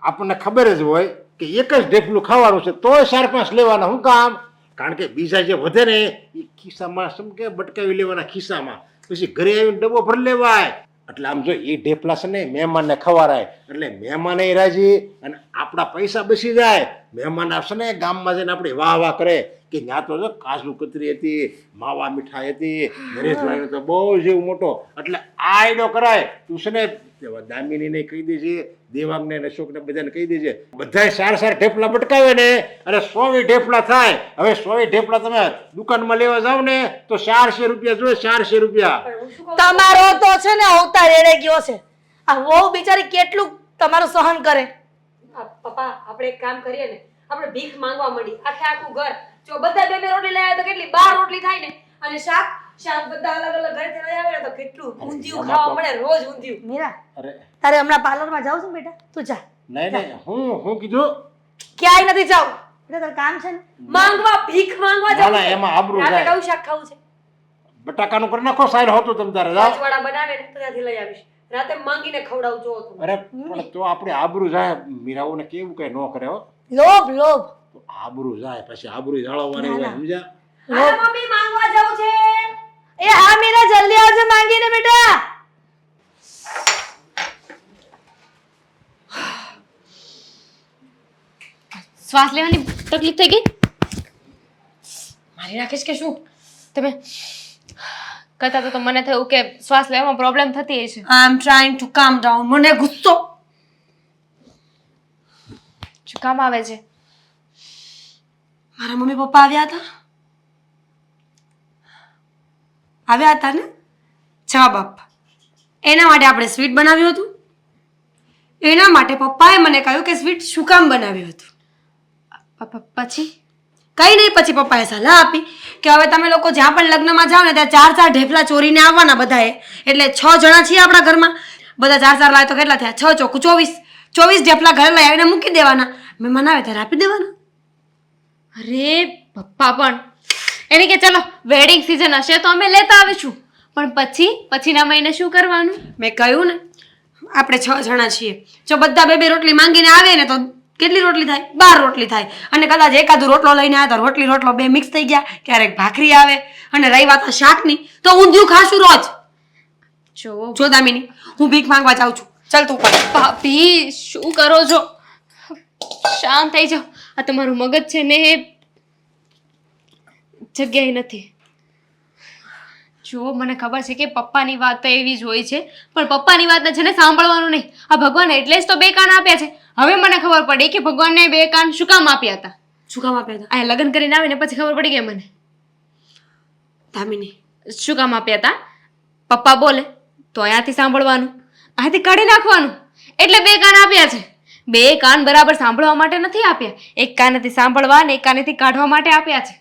આપણને ખબર જ હોય કે એક જ ઢેફલું ખાવાનું છે તોય 4-5 લેવાના. શું કામ? કારણ કે બીજા જે વધે ને એ ખિસ્સામાં સમ કે બટકાવી લેવાના ખિસ્સામાં, પછી ઘરે આવીને ડબ્બો ભરી લેવાય. એટલે આમ જો એ ઢેફલા છે ને મહેમાનને ખવારાય એટલે મહેમાન રાજી અને આપણા પૈસા બચી જાય. મહેમાન આવશે ને ગામમાં જઈને આપણે વાહ કરે કે ત્યાં તો જો કાજુ કતરી હતી, માવા મીઠાઈ હતી, નરેશભાઈ તો બહુ જેવું મોટો. એટલે આ આઈડો કરાય. તું છે ને દામિનીને કહી દેજે, દેવાંગને અને અશોકને બધાને કહી દેજે, બધાય 4-4 ઢેફલા બટકાવે ને અને 100 ઢેફલા થાય. હવે 100 ઢેફલા તમે દુકાનમાં લેવા જાવ ને તો 400 રૂપિયા જોઈએ, 400 રૂપિયા. તમારો તો છે ને અવતાર એડે ગયો છે. આ વહુ બિચારી કેટલું તમારું સહન કરે. પપ્પા આપણે એક કામ કરીએ ને, આપણે ભીખ માંગવા માંડી. આખું ઘર જો બધા બે રોટલી લઈ આવે તો કેટલી 12 રોટલી થાય ને. અને શાક બધા અલગ અલગ ઘરેથી લઈ આવે ને તો કેટલું ઊંધિયું ખાવા મળે, રોજ ઊંધિયું. મીરા અરે તારે હમણાં પાર્લરમાં જાવ છું બેટા? તું જા. નહીં હું કીધું ક્યાંય નથી જાવ. એટલે તારે કામ છે ને માંગવા, ભીખ માંગવા ના, ના, એમાં આબરૂ રાતે જાય. કયું શાક ખાવું છે? બટાકાનું કરી નાખો સાઈડ હોતું તમ તારે જાઓ. પાંચવાડા બનાવે ને તો ત્યાંથી લઈ આવીશ. રાતે માંગીને ખવડાવજો તમે. અરે પણ તો આપણે આબરૂ જાય. મીરાઓને કેવું કઈ ન કરે હો. લોભ લોભ. તો આબરૂ જાય પછી આબરૂ જાળવવાની હોય સમજ્યા? હા, મમ્મી માંગવા જાઉં છે. એ હા મીરા જલ્દી આવજો માંગીને બેટા. શ્વાસ લેવાની તકલીફ થઈ ગઈ? મારી નાખીશ કે શું? તમે કહેતા હતા તો મને થયું કે શ્વાસ લેવામાં પ્રોબ્લેમ થતી હશે. આઈ એમ ટ્રાઇંગ ટુ કામ ડાઉન. મને ગુસ્સો શું કામ આવે છે? મારા મમ્મી પપ્પા આવ્યા હતા ને જવાબ આપવા. એના માટે આપણે સ્વીટ બનાવ્યું હતું. એના માટે પપ્પાએ મને કહ્યું કે સ્વીટ શું કામ બનાવ્યું હતું. પછી કઈ નહીં, પછી પપ્પાએ સલાહ આપી કે હવે તમે લોકો જ્યાં પણ લગ્નમાં જાઓ ને ત્યાં 4-4 ઢેફલા ચોરીને આવવાના બધાએ. એટલે 6 જણા છીએ આપણા ઘરમાં, બધા 4-4 લાવે તો કેટલા થયા? 6 ચોક 24. 24 ઢેફલા ઘરે લઈ આવીને મૂકી દેવાના. મહેમાન આવે ત્યારે આપી દેવાના. અરે પપ્પા પણ એને કે ચલો વેડિંગ સીઝન હશે તો અમે લેતા આવીશું, પણ પછીના મહિને શું કરવાનું? મેં કહ્યું ને આપણે 6 જણા છીએ. જો બધા બે રોટલી માંગીને આવે ને તો કેટલી રોટલી થાય? 12 રોટલી થાય. અને કદાચ એકાદો રોટલો લઈને આવ્યા તો રોટલો બે મિક્સ થઈ ગયા. ક્યારેક ભાખરી આવે. અને રહી વાત શાકની તો ઊંધિયું ખાશું રોજ. જો દામિની, હું ભીખ માંગવા જાઉં છું. ચાલ તું પણ. ભાભી શું કરો છો? શાંત થઈ જાઓ. આ તમારું મગજ છે ને એ જગ્યાએ નથી. જો મને ખબર છે કે પપ્પાની વાત તો એવી જ હોય છે, પણ પપ્પાની વાતને છે ને સાંભળવાનું નહીં. આ ભગવાને એટલે જ તો 2 કાન આપ્યા છે. હવે મને ખબર પડી કે ભગવાનને 2 કાન શું કામ આપ્યા હતા. શું કામ આપ્યા હતા? અહીંયા લગ્ન કરીને આવીને પછી ખબર પડી ગઈ મને દામિની, શું કામ આપ્યા હતા. પપ્પા બોલે તો અહીંયાથી સાંભળવાનું, અહીંયાથી કાઢી નાખવાનું. એટલે 2 કાન આપ્યા છે. 2 કાન બરાબર સાંભળવા માટે નથી આપ્યા. એક કાનેથી સાંભળવા અને એક કાનેથી કાઢવા માટે આપ્યા છે.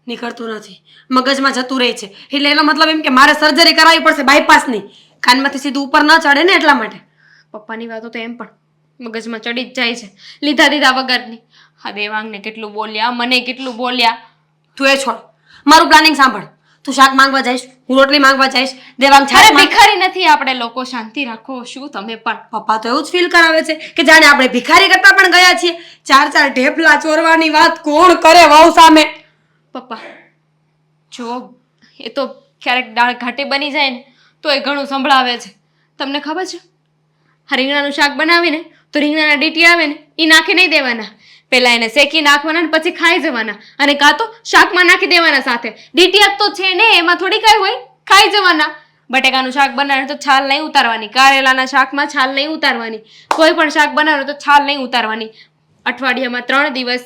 નીકળતું નથી, મગજમાં જતું રહે છે. એટલે એનો મતલબ એમ કે મારે સર્જરી કરાવવી પડશે, બાયપાસની. કાનમાંથી સીધું ઉપર ન ચડે ને એટલા માટે. પપ્પાની વાતો તો એમ પણ મગજમાં ચડી જ જાય છે, લીધા દીધા વગરની. હા, દેવાંગને કેટલું બોલ્યા, મને કેટલું બોલ્યા. તું એ છોડ, મારું પ્લાનિંગ સાંભળ. તું શાક માંગવા જઈશ, હું રોટલી માંગવા જઈશ, દેવાંગ છાશ અરે માંગ- ભિખારી નથી આપણે લોકો, શાંતિ રાખો. શું તમે પણ પપ્પા તો એવું જ ફીલ કરાવે છે કે જાણે આપણે ભિખારી કરતા પણ ગયા છીએ. 4 ઢેફલા ચોરવાની વાત કોણ કરે વહુ સામે? પપ્પા જો એ તો ક્યારેક દાળ ઘાટી બની જાય ને તો એ ઘણું સંભળાવે છે. તમને ખબર છે, આ રીંગણાનું શાક બનાવીને તો રીંગણાના ડીટી આવે ને એ નાખી નહીં દેવાના. પહેલા એને શેકી નાખવાના ને પછી ખાઈ જવાના, અને કાં તો શાકમાં નાખી દેવાના સાથે. ડીટીયા તો છે ને, એમાં થોડી કાંઈ હોય, ખાઈ જવાના. બટેકાનું શાક બનાવે તો છાલ નહીં ઉતારવાની, કારેલાના શાકમાં છાલ નહીં ઉતારવાની, કોઈ પણ શાક બનાવે તો છાલ નહીં ઉતારવાની. અઠવાડિયામાં 3 દિવસ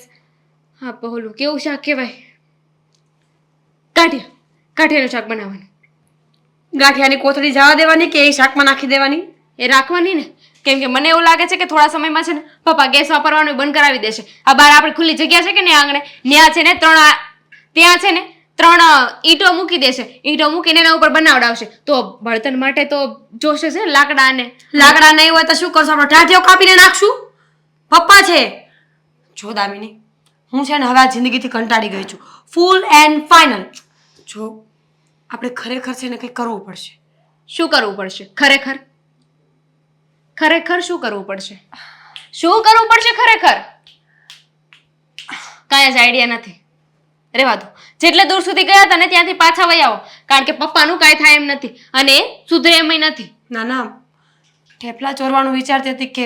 હા બોલું કેવું શાક કહેવાય, કાઠિયાનું શાક બનાવવાનું. ગાંઠિયાની કોથળી જવા દેવાની કે એ શાકમાં નાખી દેવાની? એ રાખવાની ને, કેમ કે મને એવું લાગે છે કે થોડા સમયમાં છે ને પપ્પા ગેસ વાપરવાનું બંધ કરાવી દેશે. આ બહાર આપણે ખુલ્લી જગ્યા છે કે ને આંગણે, ત્યાં છે ને 3 ઈંટો મૂકી દેશે. ઈંટો મૂકીને એના ઉપર બનાવડાવશે. તો બળતણ માટે તો જોશે છે ને લાકડા નહીં હોય તો શું કરશું? આપણે ટાઢીઓ કાપીને નાખશું. પપ્પા છે જો દામિની, હું છે ને હવે આ જિંદગીથી કંટાળી ગઈ છું. Full and final. જો આપણે ખરેખર છે ને કંઈક કરવું પડશે. શું કરવું પડશે? ખરેખર શું કરવું પડશે? શું કરવું પડશે ખરેખર? કાંઈ જ આઈડિયા નથી. રહેવા દો. જેટલે દૂર સુધી ગયા હતા ને ત્યાંથી પાછા વહી આવો, કારણ કે પપ્પાનું કાંઈ થાય એમ નથી અને એ સુધરે એમય નથી. ના, ઠેપલા ચોરવાનું વિચારતી હતી કે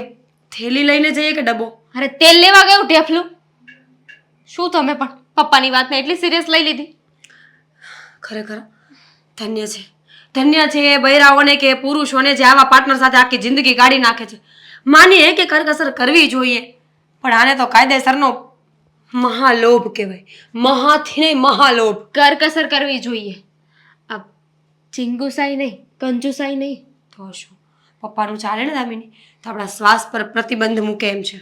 થેલી લઈને જઈએ કે ડબ્બો? અરે તેલ લેવા ગયું ઢેફલું. શું તમે પણ પપ્પાની વાતને એટલી સિરિયસ લઈ લીધી? ખરેખર ધન્ય છે એ બૈરાઓને કે પુરુષોને જે આવા પાર્ટનર સાથે આખી જિંદગી કાઢી નાખે છે. માનીએ કે કરકસર કરવી જોઈએ, પણ આને તો કાયદેસરનો મહાલોભ કહેવાય. મહાથી નહીં, મહાલોભ. કરકસર કરવી જોઈએ. આ ચિંગુસાઈ નહીં, કંજુસાઈ નહીં. તો શું પપ્પાનું ચાલે ને દામિની? તો આપણા શ્વાસ પર પ્રતિબંધ મૂકે એમ છે.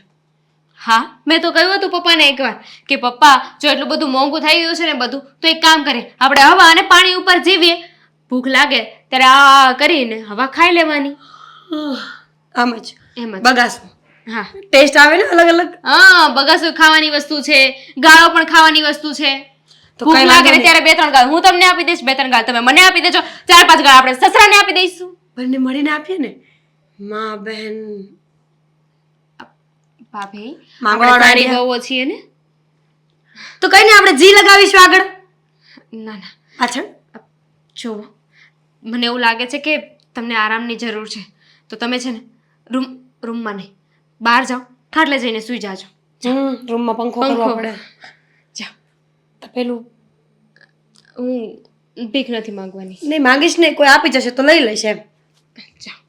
હા, મેં તો કહ્યું હતું પપ્પાને એકવાર કે પપ્પા જો એટલું બધું મોંઘું થઈ ગયું છે ને બધું, તો એક કામ કરીએ, આપણે હવા અને પાણી ઉપર જીવીએ. ભૂખ લાગે ત્યારે આ કરીને હવા ખાઈ લેવાની. આમ જ એમ જ. બગાસું હા ટેસ્ટ આવે ને અલગ અલગ. હા, બગાસું ખાવાની વસ્તુ છે, ગાળો પણ ખાવાની વસ્તુ છે. તો ભૂખ કઈ લાગે વાંધો ને ત્યારે 2-3 ગાળ હું તમને આપી દઈશ, 2-3 ગાળ તમે મને આપી દેજો, 4-5 ગાળ આપણે સસરાને આપી દઈશું. બંને મળીને આપીએ ને, માં બહેન. ભાભી માંગવા આપણે સારી idea. વહુઓ છીએ ને. તો કઈ નહીં, આપણે જી લગાવીશું આગળ ના ના, પાછળ. જો મને એવું લાગે છે કે તમને આરામની જરૂર છે, તો તમે છે ને રૂમમાં નહીં, બહાર જાઓ, ખાટલે જઈને સૂઈ જાજો. રૂમમાં પંખો કરવો પંખો. પડે. જાઓ. તો પેલું હું ભીખ નથી માંગવાની. નહીં માંગીશ ને, કોઈ આપી જશે તો લઈ લઈશ એમ. જાઓ.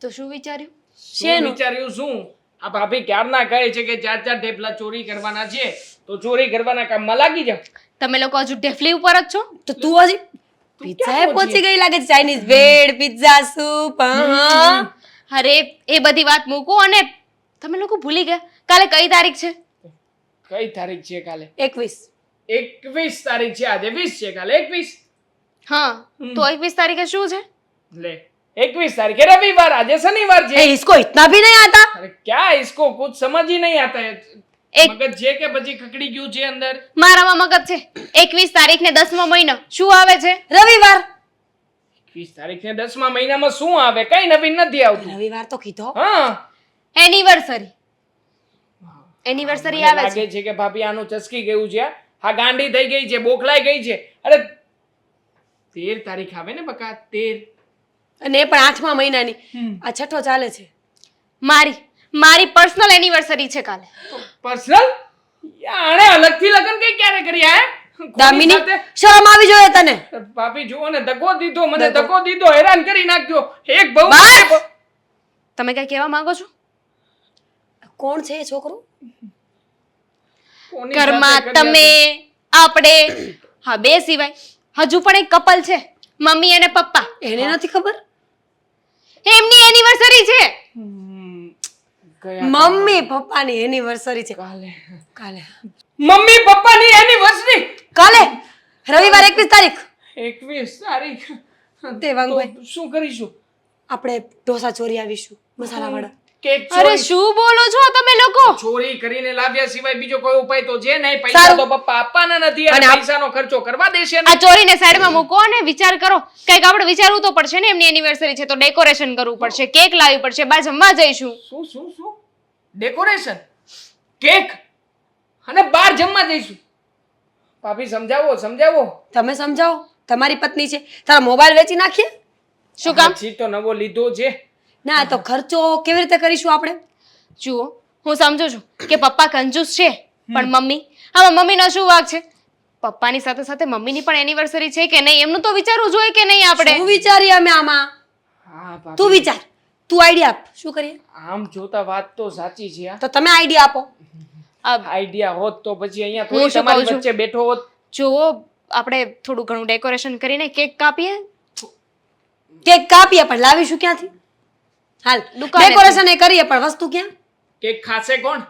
તો શું વિચાર્યું? શું વિચાર્યું શું? આ ભાભી ક્યારના કહે છે કે 4 ઢેફલા ચોરી કરવાના છે, તો ચોરી કરવાના કામમાં લાગી જાવ. તમે લોકો હજુ ઢેફલી ઉપર જ છો? તો તું હજી પિઝા પહોંચી ગઈ લાગે છે. ચાઇનીઝ વેડ, પિઝા, સૂપ. અરે એ બધી વાત મૂકો, અને તમે લોકો ભૂલી ગયા કાલે કઈ તારીખ છે? કઈ તારીખ છે કાલે? 21. 21 તારીખ છે. આજે 20 છે, કાલે 21. હા, તો 21 તારીખે શું છે? ले 21 तारीख है रविवार, आज शनिवार ए, है। इसको इतना भी नहीं आता? अरे क्या इसको कुछ समझ ही नहीं आता है। एक- मगज છે કે પછી ખકડી ગયું છે અંદર? મારામાં મગજ છે. 21 તારીખ ને 10મો મહિનો શું આવે છે? રવિવાર. 21 તારીખ ને 10મા મહિનામાં શું આવે? કઈ નવીન નથી આવતું. રવિવાર તો કીધો. હા, એનિવર્સરી. એનિવર્સરી મને આવે છે. લાગે છે કે ભાભી આનું ચસકી ગયું છે. આ ગાંડી થઈ ગઈ છે, બોખલાઈ ગઈ છે. અરે 13 તારીખ આવે ને બકા, 13. અને એ પણ 8મા મહિનાની. આ છઠ્ઠો ચાલે છે. મારી પર્સનલ એનિવર્સરી છે કાલે. પર્સનલ? આણે અલગથી લગ્ન કઈ ક્યારે કર્યા હે કોની દામિની સાથે? શરમ આવી જોઈએ તને ભાભી જુઓ ને ધક્કો દીધો મને ધક્કો દીધો હેરાન કરી નાખ્યો એક બહુ બસ! તમે કઈ કહેવા માંગો છો કોણ છે એ છોકરો કોની સાથે ઘરમાં કર્યા તમે આપણે હા બે સિવાય હજુ પણ એક કપલ છે મમ્મી અને પપ્પા એને નથી ખબર એમની એનિવર્સરી છે ગયા મમ્મી પપ્પાની એનિવર્સરી છે કાલે કાલે મમ્મી પપ્પાની એનિવર્સરી કાલે રવિવાર 21 તારીખ 21 તારીખ દેવાંગભાઈ તો શું કરીશું આપણે ઢોસા ચોરી આવીશું મસાલાવાળા કેક અરે શું બોલો છો તમે લોકો ચોરી કરીને લાવ્યા સિવાય બીજો કોઈ ઉપાય તો છે નહીં પૈસા સારું. તો પપ્પા આપવાના નથી અને પૈસાનો ખર્ચો કરવા દેશે આ ચોરીને સાઈડમાં મૂકો અને વિચાર કરો કંઈક આપણે વિચારવું તો પડશે ને એમની એનિવર્સરી છે તો ડેકોરેશન કરવું પડશે કેક લાવવી પડશે બહાર જમવા જઈશું શું શું શું ડેકોરેશન કેક અને બહાર જમવા જઈશું ભાભી સમજાવો સમજાવો તમે સમજાવો તમારી પત્ની છે તારા મોબાઈલ વેચી નાખીએ શું કામ હજી તો નવો લીધો છે ના તો ખર્ચો કેવી રીતે કરીશું આપણે જુઓ હું સમજુ છું કે પપ્પા કંજૂસ છે પણ મમ્મી આમાં મમ્મીનો શું વાંક છે પપ્પાની સાથે સાથે મમ્મીની પણ એનિવર્સરી છે કે નહીં એમનું તો વિચારવું જોઈએ કે નહીં આપણે શું વિચારીએ અમે આમાં હા ભાભી તું વિચાર તું આઈડિયા આપ શું કરીએ આમ જોતા વાત તો સાચી છે આ તો તમે આઈડિયા આપો આઈડિયા હોત તો પછી અહીંયા હું થોડી શું તમારી કહું છું? વચ્ચે બેઠો હોત જુઓ આપણે થોડું ઘણું ડેકોરેશન કરીને કેક કાપીએ કેક કાપીએ પણ લાવીશું ક્યાંથી હાલ દુકાનેથી. ડેકોરેશન એ કરીએ પણ વસ્તુ ક્યાં કેક ખાશે કોણ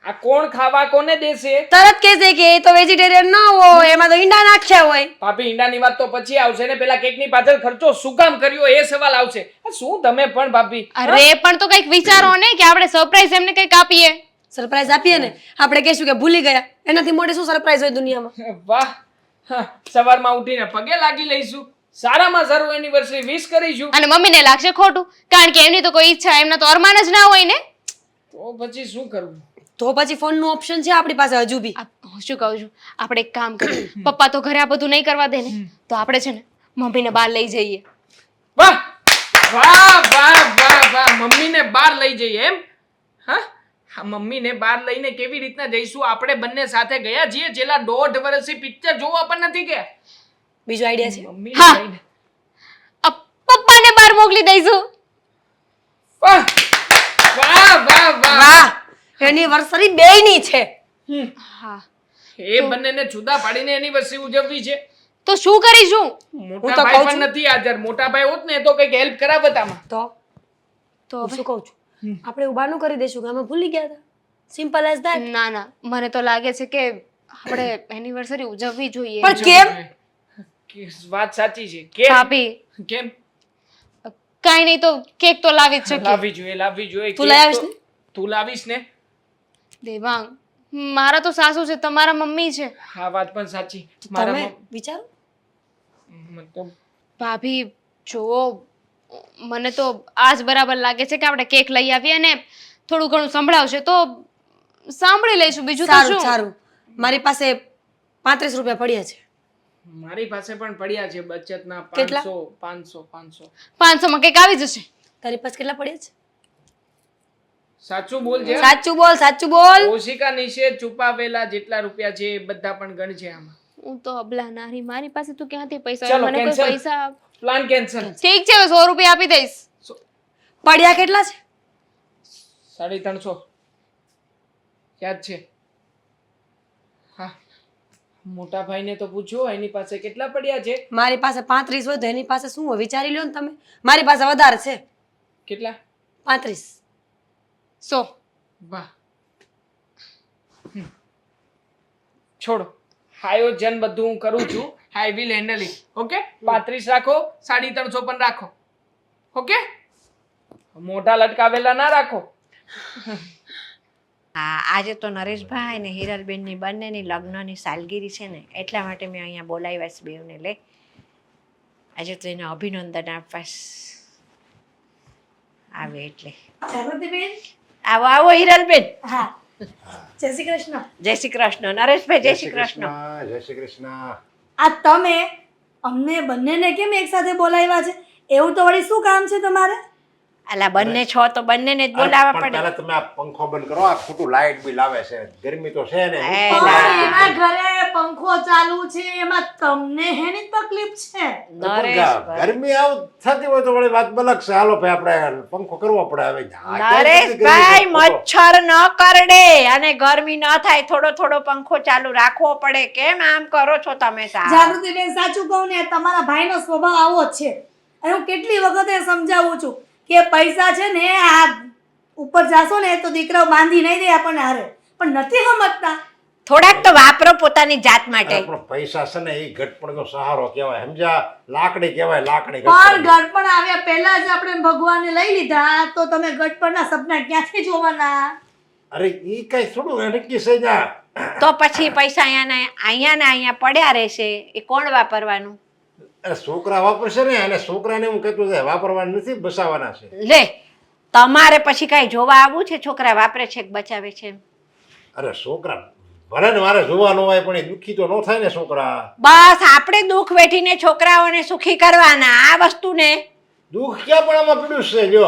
આ કોણ ખાવા કોને દેશે તરત કહેશે કે એ તો વેજીટેરિયન ના હોય એમાં તો ઈંડા નાખ્યા હોય ભાભી ઈંડાની વાત તો પછી આવશે ને પેલા કેકની પાછળ ખર્ચો શું કામ કર્યો એ સવાલ આવશે આ શું તમે પણ ભાભી અરે પણ તો કંઈક વિચારો ને કે આપણે સરપ્રાઈઝ એમને કંઈક આપીએ સરપ્રાઈઝ આપીએ ને આપણે કહીશું કે ભૂલી ગયા એનાથી મોટી શું સરપ્રાઈઝ હોય દુનિયામાં વાહ હા, સવારમાં ઉઠીને પગે લાગી લઈશું સારામાં સારું એનિવર્સરી વિશ કરીશું અને મમ્મીને લાગશે ખોટું કારણ કે એમની તો કોઈ ઈચ્છા એમના તો અરમાન જ ના હોય ને તો પછી શું કરવું તો પછી ફોનનું ઓપ્શન છે આપણી પાસે હજુ બી હું શું કહું છું આપણે એક કામ કરીએ પપ્પા તો ઘરે આ બધું નહીં કરવા દે ને તો આપણે છે ને મમ્મીને બહાર લઈ જઈએ વાહ વાહ વાહ વાહ વાહ મમ્મીને બહાર લઈ જઈએ એમ હા હા મમ્મીને બહાર લઈને કેવી રીતના જઈશું આપણે બંને સાથે ગયા છીએ છેલ્લા 1.5 વર્ષથી પિક્ચર જોવા પણ નથી ગયા બીજો આઈડિયા છે મમ્મીને હા. લઈને પપ્પાને બહાર મોકલી દઈશું વાહ વાહ વાહ વાહ વાહ એનિવર્સરી બેયની છે હા એ બંનેને જુદા પાડીને એનિવર્સરી ઉજવવી છે તો શું કરીશું મોટા તો ભાઈ કહું પણ નથી હાજર મોટા ભાઈ હોત ને તો કઈક હેલ્પ કરાવત આમાં તો તો હું હવે શું કહું છું આપણે ઉબાનું કરી દઈશું કે અમે ભૂલી ગયા હતા સિમ્પલ એઝ ધેટ ના ના મને તો લાગે છે કે આપણે એનિવર્સરી ઉજવવી જોઈએ પણ કેમ વાત સાચી છે કે ભાભી કેમ કાંઈ નહીં તો કેક તો લાવી જ શકીએ લાવવી જોઈએ તું કેક લઈ આવીશ તો- ને? તું લાવીશ ને દેવાંગ મારા તો સાસુ છે તમારા મમ્મી છે હા વાત પણ સાચી મારા તમે વિચારો મતલબ ભાભી જુઓ મને તો આજ બરાબર લાગે છે કે આપણે કેક લઈ આવીએ અને થોડું ઘણું સંભળાવશે તો સાંભળી લઈશું બીજું તો સારું શું સારું મારી પાસે 35 રૂપિયા પડ્યા છે મારી પાસે પણ પડ્યા છે બચતના કેટલા? 500 500 માં કેક આવી જશે તારી પાસે કેટલા પડ્યા છે સાચું બોલ છે સાચું બોલ સાચું બોલ ઓશિકા નીચે છુપાવેલા જેટલા રૂપિયા છે એ બધા પણ ગણ છે આમાં હું તો અબલા નારી મારી પાસે તો ક્યાંથી પૈસા ચલો, મને કોઈ cancel. પૈસા પ્લાન કેન્સલ ઠીક છે 100 રૂપિયા આપી દઈશ પડ્યા કેટલા છે 350 યાદ છે હા મોટા ભાઈને તો પૂછો એની પાસે કેટલા પડ્યા છે મારી પાસે 35 હોય તો એની પાસે શું હોય વિચારી લો ને તમે મારી પાસે વધારે છે કેટલા 35 100 વાહ છોડો આયોજન બધું હું કરું છું I will handle it okay 35 રાખો 350 પણ રાખો ઓકે મોઢા લટકાવેલા ના રાખો હા આજે તો નરેશભાઈ અને હિરલબેનની બંનેની લગ્નની સાલગીરી છે ને એટલા માટે મેં અહીંયા બોલાવ્યા છે બેઉને લે આજે તો એને અભિનંદન આપવા આવે એટલે આવો આવો હિરલબેન હા જય શ્રી કૃષ્ણ જય શ્રી કૃષ્ણ નરેશભાઈ જય શ્રી કૃષ્ણ જય શ્રી કૃષ્ણ આ તમે અમને બંનેને કેમ એક સાથે બોલાવ્યા છે એવું તો વળી શું કામ છે તમારે અલા બંને છો તો બંનેને જ બોલાવવા પણ પડે. પહેલા તમે આ પંખો બંધ કરો, આ ખોટું લાઇટ બિલ આવે છે, ગરમી તો છે ને. પણ એના ઘરે પંખો ચાલુ છે એમાં તમને હેની તકલીફ છે? નરેશભાઈ ગરમી આવ થતી હોય તો વળી વાત અલગ છે. હાલો ભાઈ આપણે પંખો કરવો પડે હવે. આ ક્યાં નરેશભાઈ ગરમી છે? મચ્છર ન કરડે અને ગરમી ન થાય, થોડો થોડો પંખો ચાલુ રાખવો પડે. કેમ આમ કરો છો તમે સાહેબ? જાગૃતિબેન, સાચું કહું ને, તમારા ભાઈનો સ્વભાવ આવો જ છે. અને હું કેટલી વખતે સમજાવું છું કે પૈસા છે ને આ ઉપર જાશો ને તો દીકરાઓ બાંધી નહીં દે આપણને હારે, પણ નથી સમજતા. થોડાક તો વાપરો પોતાની જાત માટે. અરે પણ પૈસા છે ને એ ઘટપણનો સહારો કહેવાય, સમજ્યા? લાકડી કહેવાય, લાકડી. પણ ગડપણ આવ્યા પહેલા જ આપણે ભગવાનને લઈ લીધા તો તમે ગડપણના સપના ક્યાંથી જોવાના? અરે ઈ કઈ થોડું નક્કી છે જા. તો પછી પૈસા અહીંયા પડ્યા રહેશે, એ કોણ વાપરવાનું? અરે છોકરા વાપરશે ને, અને છોકરાને હું કહેતું છે વાપરવાના નથી, બસાવવાના છે. લે, તમારે પછી કઈ જોવા આવવું છે છોકરા વાપરે છે કે બચાવે છે? અરે છોકરા ભલે ને મારે જોવા ન હોય પણ એ દુઃખી તો ન થાય ને છોકરા. બસ આપણે દુઃખ વેઠીને છોકરાઓને સુખી કરવાના. આ વસ્તુને દુઃખ ક્યાં પણ આમાં પીડ્યું છે? જો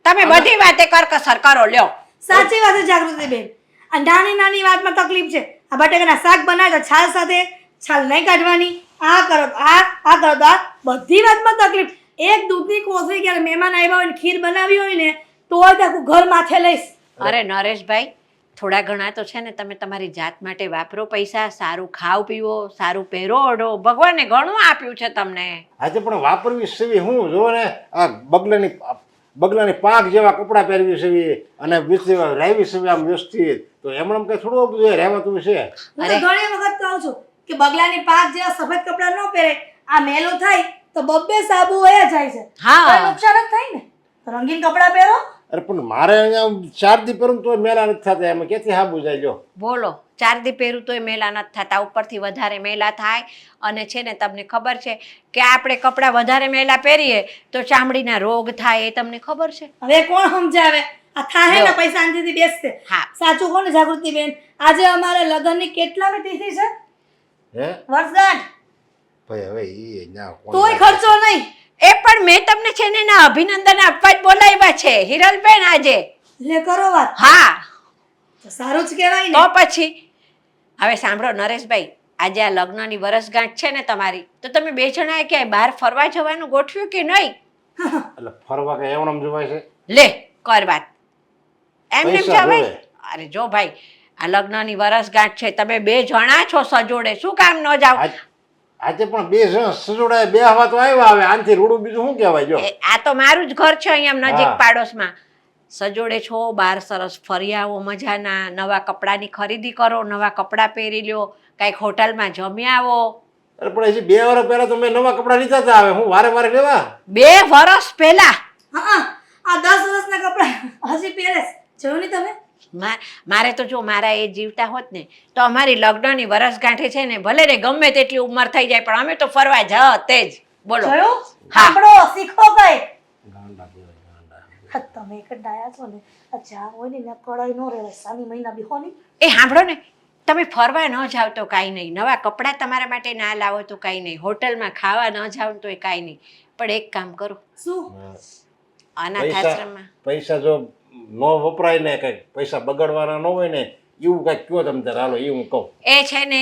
તમે બધી વાતે કરકસર કરો. લ્યો, સાચી વાત છે જાગૃતિબેન, આ નાની નાની વાતમાં તકલીફ છે. આ બટેકાના શાક બનાવે તો છાલ સાથે છાલ નહીં કાઢવાની, આ કરો તો આ કરો તો આ, બધી વાતમાં તકલીફ. એક દૂધની કોથળી ક્યારે મહેમાન આવ્યા હોય ને ખીર બનાવી હોય ને તોય તે આખું ઘર માથે લઈશ. અરે નરેશભાઈ, થોડા ઘણા તો છે ને તમે તમારી જાત માટે વાપરો પૈસા. સારું ખાવ પીવો, સારું પહેરો ઓઢો, ભગવાને ઘણું આપ્યું છે તમને. આજે પણ વાપરવી સેવી હું જો ને, આ બગલાની પાંખ જેવા કપડાં પહેરવી સેવી અને લાવી સેવી આમ વ્યવસ્થિત, તો એમણે કઈ થોડું બધું રહેવાતું છે. હું તો ઘણી વખત કહું છું કે બગલાની પાંખ જેવા સફેદ કપડાં ન પહેરે. આ મેલો થાય તો બબ્બે સાબુ વયા જાય છે. હા. કોઈ નુકસાન જ થાય ને. રંગીન કપડાં પહેરો. અરે પણ મારે અહીંયા 4 દી પહેરું તો મેલા નથી થતા, એમાં ક્યાંથી હાબુ જાય? જો બોલો, 4 દી પહેરું તોય મેલા નથી થતા, ઉપરથી વધારે મેલા થાય. અને છે ને તમને ખબર છે કે આપણે કપડાં વધારે મેલા પહેરીએ તો ચામડીના રોગ થાય, એ તમને ખબર છે? હવે કોણ સમજાવે? આ થાય ને પૈસા શાંતિથી બેસશે. હા. સાચું કહો ને જાગૃતિબેન, આજે અમારે લગ્નની કેટલામી તિથિ છે? હે વર્ષગાંઠ. ભાઈ હવે ઈ ના કોણ તોય ખર્ચો નહીં. એ પણ મેં તમને છે ને એના અભિનંદન આપવા જ બોલાવ્યા છે હિરલબેન આજે. લે કરો વાત. હા, તો સારું જ કહેવાય તો ને. પછી હવે સાંભળો નરેશભાઈ, આજે આ લગ્નની વર્ષગાંઠ છે ને તમારી, તો તમે 2 જણાએ ક્યાંય બહાર ફરવા જવાનું ગોઠવ્યું કે નહીં? એટલે ફરવા કઈ એવણમ જોવાય છે? લે કર વાત, એમને પૈસા જવાય? જોવે. અરે જો ભાઈ, આ લગ્નની વર્ષગાંઠ છે, તમે 2 જણા છો સજોડે, શું કામ ન જાવ? આજે પણ 2 જણ સજોડાય, 2 હવા તો આવ્યા. હવે આનથી રૂડું બીજું શું કહેવાય? જો આ તો મારું જ ઘર છે અહીંયા નજીક હા. પાડોશમાં. સજોડે છો, બહાર સરસ ફરી આવો, મજાના નવા કપડાની ખરીદી કરો, નવા કપડાં પહેરી લ્યો, કાંઈક હોટલમાં જમી આવો. અરે પણ હજી 2 વર્ષ પહેલા તો મેં નવા કપડા લીધા હતા. હવે હું વારે વારે લેવા? 2 વર્ષ પહેલા હા, આ 10 વર્ષના કપડાં હજી પહેરે છે. જોયું નહીં તમે? મારે તો જો મારા એ જીવતા હોત ને તો અમારી લગ્નની વર્ષગાંઠે છે ને ભલે ને ગમે તેટલી ઉંમર થઈ જાય પણ અમે તો ફરવા જતે જ. બોલો. જોયું? હા. સાંભળો, શીખો કઈ. હા, તમે એક જ ડાયા છો ને. આ જ્યાં હોય ને ત્યાં કડાઈ નો રહેવાય. સાની મહિના બેહો નહીં. એ સાંભળો ને, તમે ફરવા ન જાવ તો કાંઈ નહીં, નવા કપડાં તમારા માટે ના લાવો તો કાંઈ નહીં, હોટલમાં ખાવા ન જાવ તો એ કાંઈ નહીં, પણ એક કામ કરો, શું? અનાથ આશ્રમમાં પૈસા જો ન વપરાય ને, કઈ પૈસા બગાડવાના ન હોય ને, એવું કઈક કયો તમે તાર. હાલો એ હું કહું. એ છે ને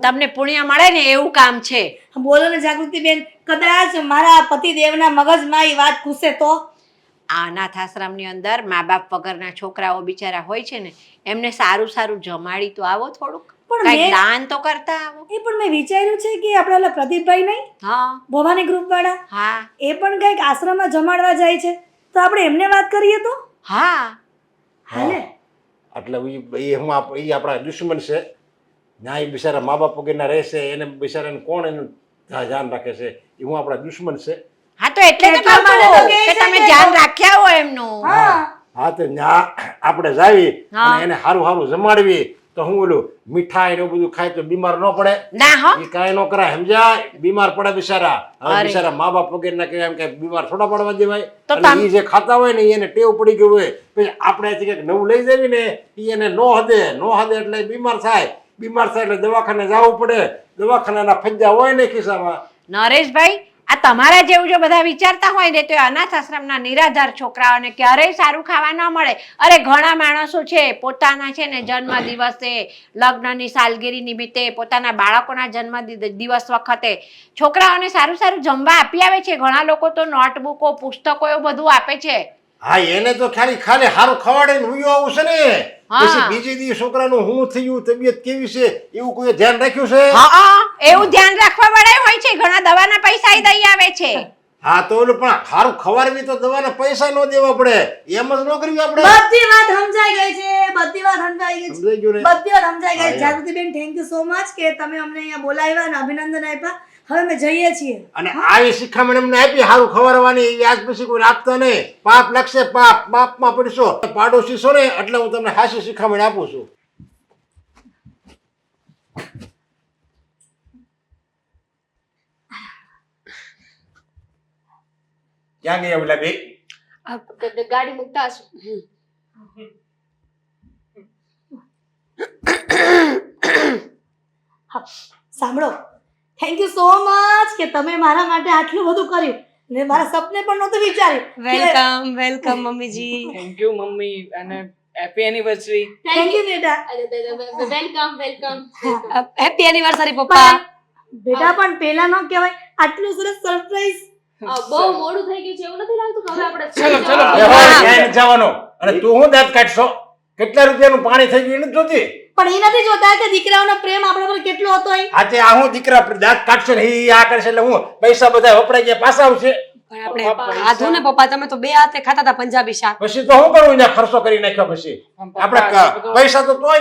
તમને પુણ્ય મળે ને એવું કામ છે. બોલો ને જાગૃતિબેન, કદાચ મારા પતિદેવના મગજમાં એ વાત ઘૂસે તો? આ અનાથ આશ્રમની અંદર મા બાપ વગરના છોકરાઓ બિચારા હોય છે ને, એમને સારું સારું જમાડી તો આવો, થોડુંક પણ કંઈક મેં- દાન તો કરતા આવો. એ પણ મેં વિચાર્યું છે કે આપણે ઓલા પ્રદીપભાઈ નહીં, હા ભવાની ગ્રુપ વાળા, હા એ પણ કંઈક આશ્રમમાં જમાડવા જાય છે, તો આપણે એમને વાત કરીએ તો હા હાલે. એટલે એ હું એ આપણા દુશ્મન છે. ના, એ બિચારા મા બાપ વગરના રહેશે, એને બિચારાને કોણ એનું ધ્યાન રાખે છે? એ હું આપણા દુશ્મન છે. હા તો એટલે તો એટલા કહું માટે તો છું કહે કે છે તમે કે ધ્યાન રાખ્યા હોય એમનું. હા, હા તો આપણે જાવી હા. અને એને સારું સારું જમાડવી તો હું ઓલું મીઠાઈ ને એવું બધું ખાય તો બીમાર ન પડે? ના હો, એ કાંઈ ન કરાય, સમજ્યા? બીમાર પડે બિચારા. હવે અરે. બિચારા મા બાપ વગરના કે એમ કે બીમાર થોડા પડવા દેવાય? તો અને એ જે ખાતા હોય ને એને ટેવ પડી ગયું હોય, પછી આપણે અહીંથી કંઈક નવું લઈ જવી ને એ એને નો હદે એટલે બીમાર થાય એટલે દવાખાને જવું પડે. દવાખાનાના ફંજા હોય ને ખિસ્સામાં. નરેશભાઈ આ તમારા જેવું જો બધા વિચારતા હોય ને તો એ અનાથ આશ્રમના નિરાધાર છોકરાઓને ક્યારેય સારું ખાવા ન મળે. અરે ઘણા માણસો છે પોતાના છે ને જન્મ દિવસે, લગ્નની સાલગીરી નિમિત્તે, પોતાના બાળકોના જન્મ દિવસ વખતે છોકરાઓને સારું સારું જમવા આપી આવે છે. ઘણા લોકો તો નોટબુકો, પુસ્તકો એવું બધું આપે છે. હા એને તો ખાલી સારું ખવાડે ને ઉયો આવું છે ને હા. પછી બીજી દી છોકરાનું શું થયું, તબિયત કેવી છે એવું કોઈ ધ્યાન રાખ્યું છે? હા, એવું ધ્યાન રાખવા વાળા હોય છે. ઘણા દવાના પૈસા દઈ આવે છે. હા તો ઓલું પણ સારું ખવાડવી તો દવાના પૈસા ન દેવા પડે, એમ જ ન કરવી આપણે. બધી વાત સમજાઈ ગઈ છે, બધી વાત સમજાઈ ગઈ સમજાઈ ગયું છે, ને? બધી વાત સમજાઈ હા, ગઈ. યાર. જાગૃતિબેન, થેન્ક યુ સો મચ કે તમે અમને અહીંયા બોલાવ્યા અને અભિનંદન આપ્યા. હવે અમે જઈએ છીએ. અને આવી શિખામણ એમને આપી સારું ખવાડવાની, એવી આજ પછી કોઈ આપતા નહીં. પાપ લાગશે, પાપમાં પડશો. પાડોશી છો ને એટલે હું તમને હાસી શિખામણ આપું છું. ક્યાં ગયા ઓલા બે? ગાડી મૂકતા હશે. હા, સાંભળો, થેન્ક યુ સો મચ કે તમે મારા માટે આટલું બધું કર્યું ને મારા સપને પણ નહોતું વિચાર્યું. વેલકમ વેલકમ મમ્મીજી. થેન્ક યુ મમ્મી અને હેપી એનિવર્સરી. થેન્ક યુ બેટા. Welcome welcome. હેપી એનિવર્સરી પપ્પા. બેટા પણ પેલા ન કહેવાય, આટલું સરસ સરપ્રાઈઝ. બહુ મોડું થઈ ગયું છે એવું નથી લાગતું કે હવે આપણે ચલો, ચલો. એ હોય, ક્યાંય નથી જવાનું. અને તું હું દાંત કાઢશો? કેટલા રૂપિયાનું પાણી થઈ ગયું એને જોતી? પણ એ નથી જોતા કે દીકરાઓનો પ્રેમ આપણા પર કેટલો હતો. એ આજે આ હું દીકરા દાંત કાઢશે ને ઈ આ કરશે એટલે હું પૈસા બધા વપરાઈ ગયા પાછા આવશે. પણ આપણે ખાધું ને પપ્પા, તમે તો બે હાથે ખાતા હતા પંજાબી શાક. પછી તો હું કરું ત્યાં ખર્ચો કરી નાખ્યો પછી આપણે પૈસા તો તોય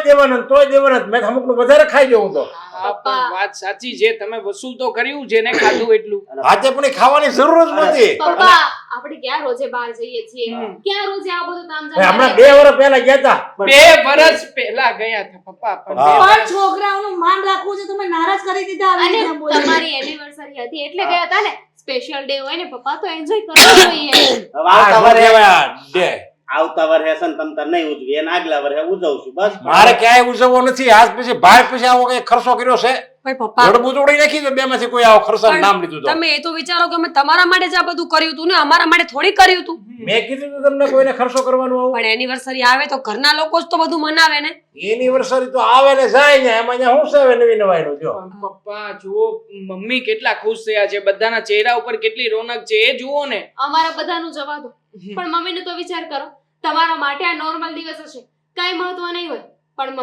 દેવાના મેં અમુકનું વધારે ખાઈ જવું તો હા, પણ વાત સાચી છે. તમે વસૂલ તો કર્યું, જેને ખાધું એટલું. આજે પણ ઈ ખાવાની જરૂર જ નહોતી. પપ્પા આપણે ક્યાં રોજે બહાર જઈએ છીએ, ક્યાં રોજે આ બધું તામ હવે હમણાં 2 વર્ષ પહેલા ગયા હતા. 2 વર્ષ પહેલા ગયા હતા પપ્પા. પણ બે હા. પણ છોકરાઓનું માન રાખવું છે, તમે નારાજ કરી દીધા આવી અને રીતે બોલીને. તમારી એનિવર્સરી હતી એટલે ગયા હતા ને. સ્પેશિયલ ડે હોય ને પપ્પા તો એન્જોય કરવો જોઈએ. હવે આ આવતા શું વર્ષે કહેવાય? ડે. આવતા વર્ષે છે ને તમ તાર નહીં ઉજવી, એને આગલા વર્ષે ઉજવશું બસ. મારે ક્યાંય ઉજવવો નથી. આજ પછી ભાઈ પછી આવો કઈ ખર્ચો કર્યો છે? પણ પપ્પા, જડબું તોડી નાખી તો બેમાંથી કોઈ આવો ખર્ચાનું નામ લીધું તો. તમે એ તો વિચારો કે અમે તમારા માટે જ આ બધું કર્યું હતું ને અમારા માટે થોડી કર્યું હતું. મેં કીધું તું તમને કોઈને ખર્ચો કરવાનું આવું. પણ એનિવર્સરી આવે તો ઘરના લોકો જ તો બધું મનાવે ને. એનિવર્સરી તો આવે ને જાય ને એમાં અહીંયા શું છે હવે નવી નવાઈનું જો. પણ પપ્પા જુઓ, મમ્મી કેટલા ખુશ થયા છે, બધાના ચહેરા ઉપર કેટલી રોનક છે એ જુઓ ને. અમારા બધાનું જવા દો, પણ મમ્મીને તો વિચાર કરો. તમારા માટે આ નોર્મલ દિવસ હશે, કાંઈ મહત્વ નહીં હોય, પણ